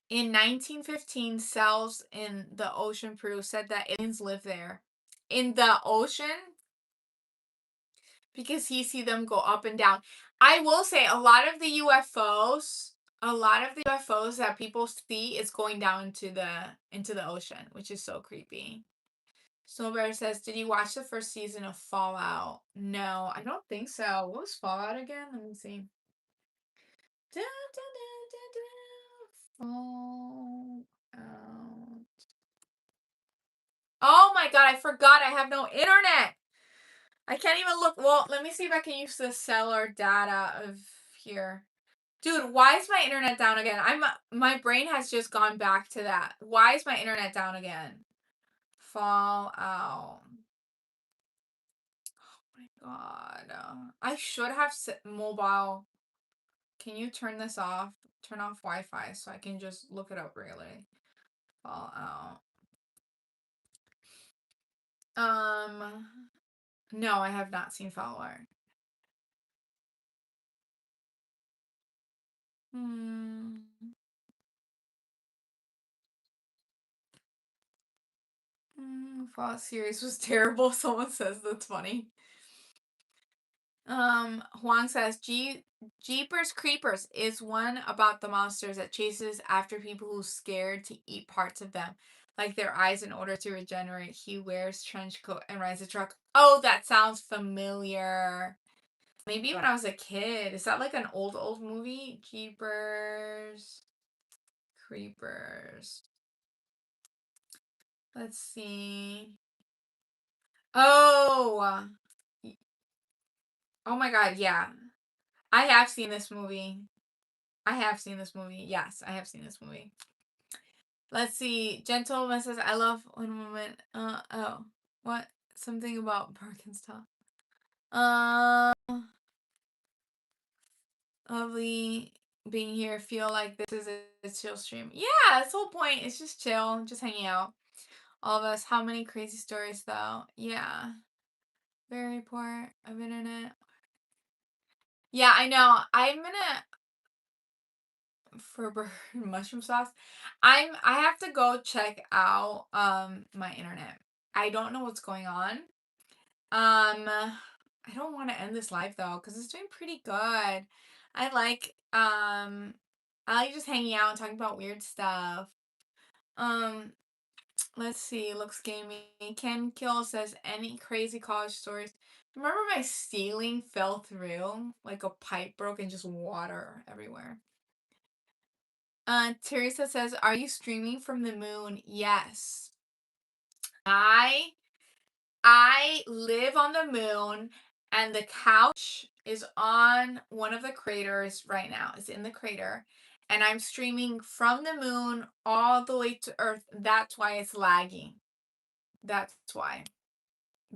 in 1915 cells in the ocean, Peru, said that aliens live there. In the ocean? Because he see them go up and down. I will say a lot of the UFOs that people see is going down into the ocean, which is so creepy. Snowbear says, did you watch the first season of Fallout? No, I don't think so. What was Fallout again? Let me see. Da, da, da, da, da. Fallout. Oh my God, I forgot I have no internet. I can't even look. Well, let me see if I can use the cellular data of here. Dude, why is my internet down again? My brain has just gone back to that. Why is my internet down again? Fallout. My God. I should have mobile. Can you turn this off? Turn off Wi-Fi so I can just look it up really. Fallout. No, I have not seen Fallout. Hmm. Fallout series was terrible. Someone says that's funny. Huang says, Jeepers Creepers is one about the monsters that chases after people who's scared to eat parts of them, like their eyes in order to regenerate. He wears trench coat and rides a truck. Oh, that sounds familiar. Maybe when I was a kid. Is that like an old movie? Jeepers Creepers. Let's see. Oh. Oh my God, yeah. I have seen this movie. I have seen this movie. Yes, I have seen this movie. Let's see. Gentleman says, I love when a woman. Oh. What? Something about Birkenstock. Uh, Lovely being here. Feel like this is a chill stream. Yeah, that's the whole point. It's just chill, just hanging out. All of us. How many crazy stories, though? Yeah. Very poor of internet. Yeah, I know. I'm gonna for mushroom sauce. I have to go check out my internet. I don't know what's going on. Um I don't want to end this live though, because it's doing pretty good. I like just hanging out and talking about weird stuff. Um, let's see. Looks gaming. Ken Kill says any crazy college stories. Remember my ceiling fell through? Like a pipe broke and just water everywhere. Teresa says, are you streaming from the moon? Yes. I I live on the moon and the couch is on one of the craters right now. It's in the crater. And I'm streaming from the moon all the way to Earth. That's why it's lagging. That's why.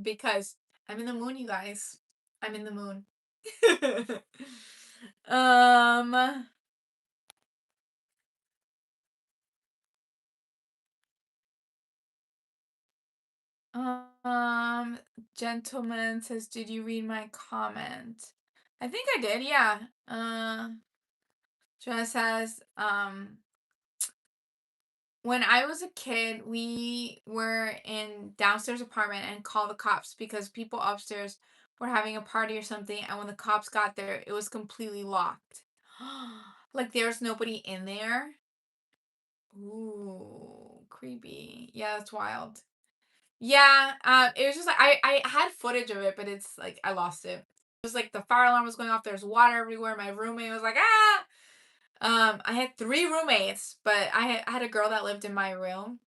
Because I'm in the moon, you guys. I'm in the moon. um Um, Gentleman says, did you read my comment? I think I did, yeah. Jenna says, when I was a kid, we were in downstairs apartment and called the cops because people upstairs were having a party or something, and when the cops got there, it was completely locked. Like there's nobody in there. Ooh, creepy. Yeah, that's wild. Yeah, it was just like I had footage of it, but it's like I lost it. It was like the fire alarm was going off. There's water everywhere. My roommate was like, ah. I had three roommates, but I had a girl that lived in my room,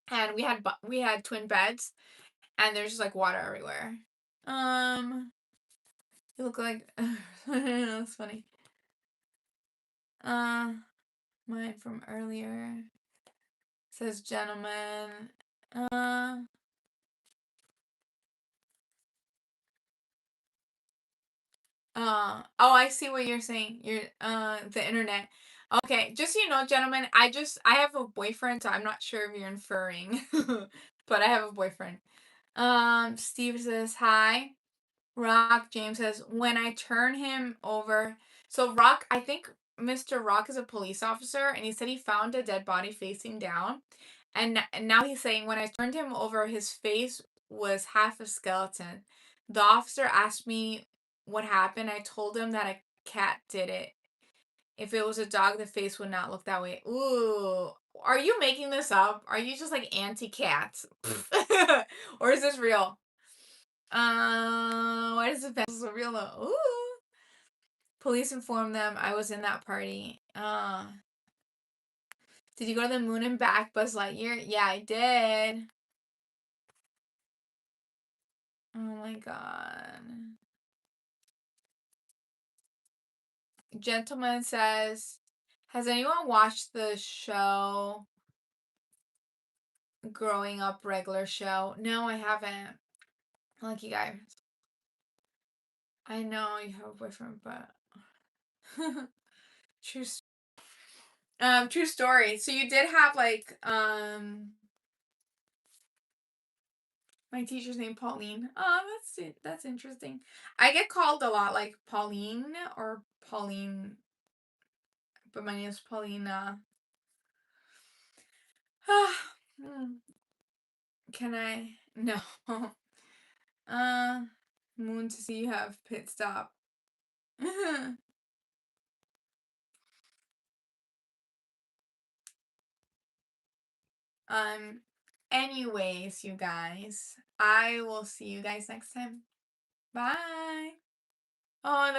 and we had twin beds, and there's just like water everywhere. You look like that's funny. Uh, mine from earlier says gentleman. Uh. Oh, I see what you're saying. You're the internet. Okay, just so you know, gentlemen, I have a boyfriend, so I'm not sure if you're inferring, but I have a boyfriend. Steve says hi. Rock James says when I turn him over. So Rock, I think Mr. Rock is a police officer, and he said he found a dead body facing down, and now he's saying when I turned him over, his face was half a skeleton. The officer asked me what happened. I told him that a cat did it. If it was a dog, the face would not look that way. Ooh, are you making this up? Are you just like anti-cats? Or is this real? Why does the pencil so real though? Ooh. Police informed them I was in that party. Did you go to the moon and back, Buzz Lightyear? Yeah, I did. Oh my god. Gentleman says, has anyone watched the show Growing Up regular show? No, I haven't. Lucky guy. I know you have a boyfriend, but true true story. So you did have like my teacher's name Pauline. Oh, that's interesting. I get called a lot like Pauline or Pauline, but my name is Paulina. Can I? No. Uh, Moon to see you have pit stop. um. Anyways, you guys, I will see you guys next time. Bye. Oh,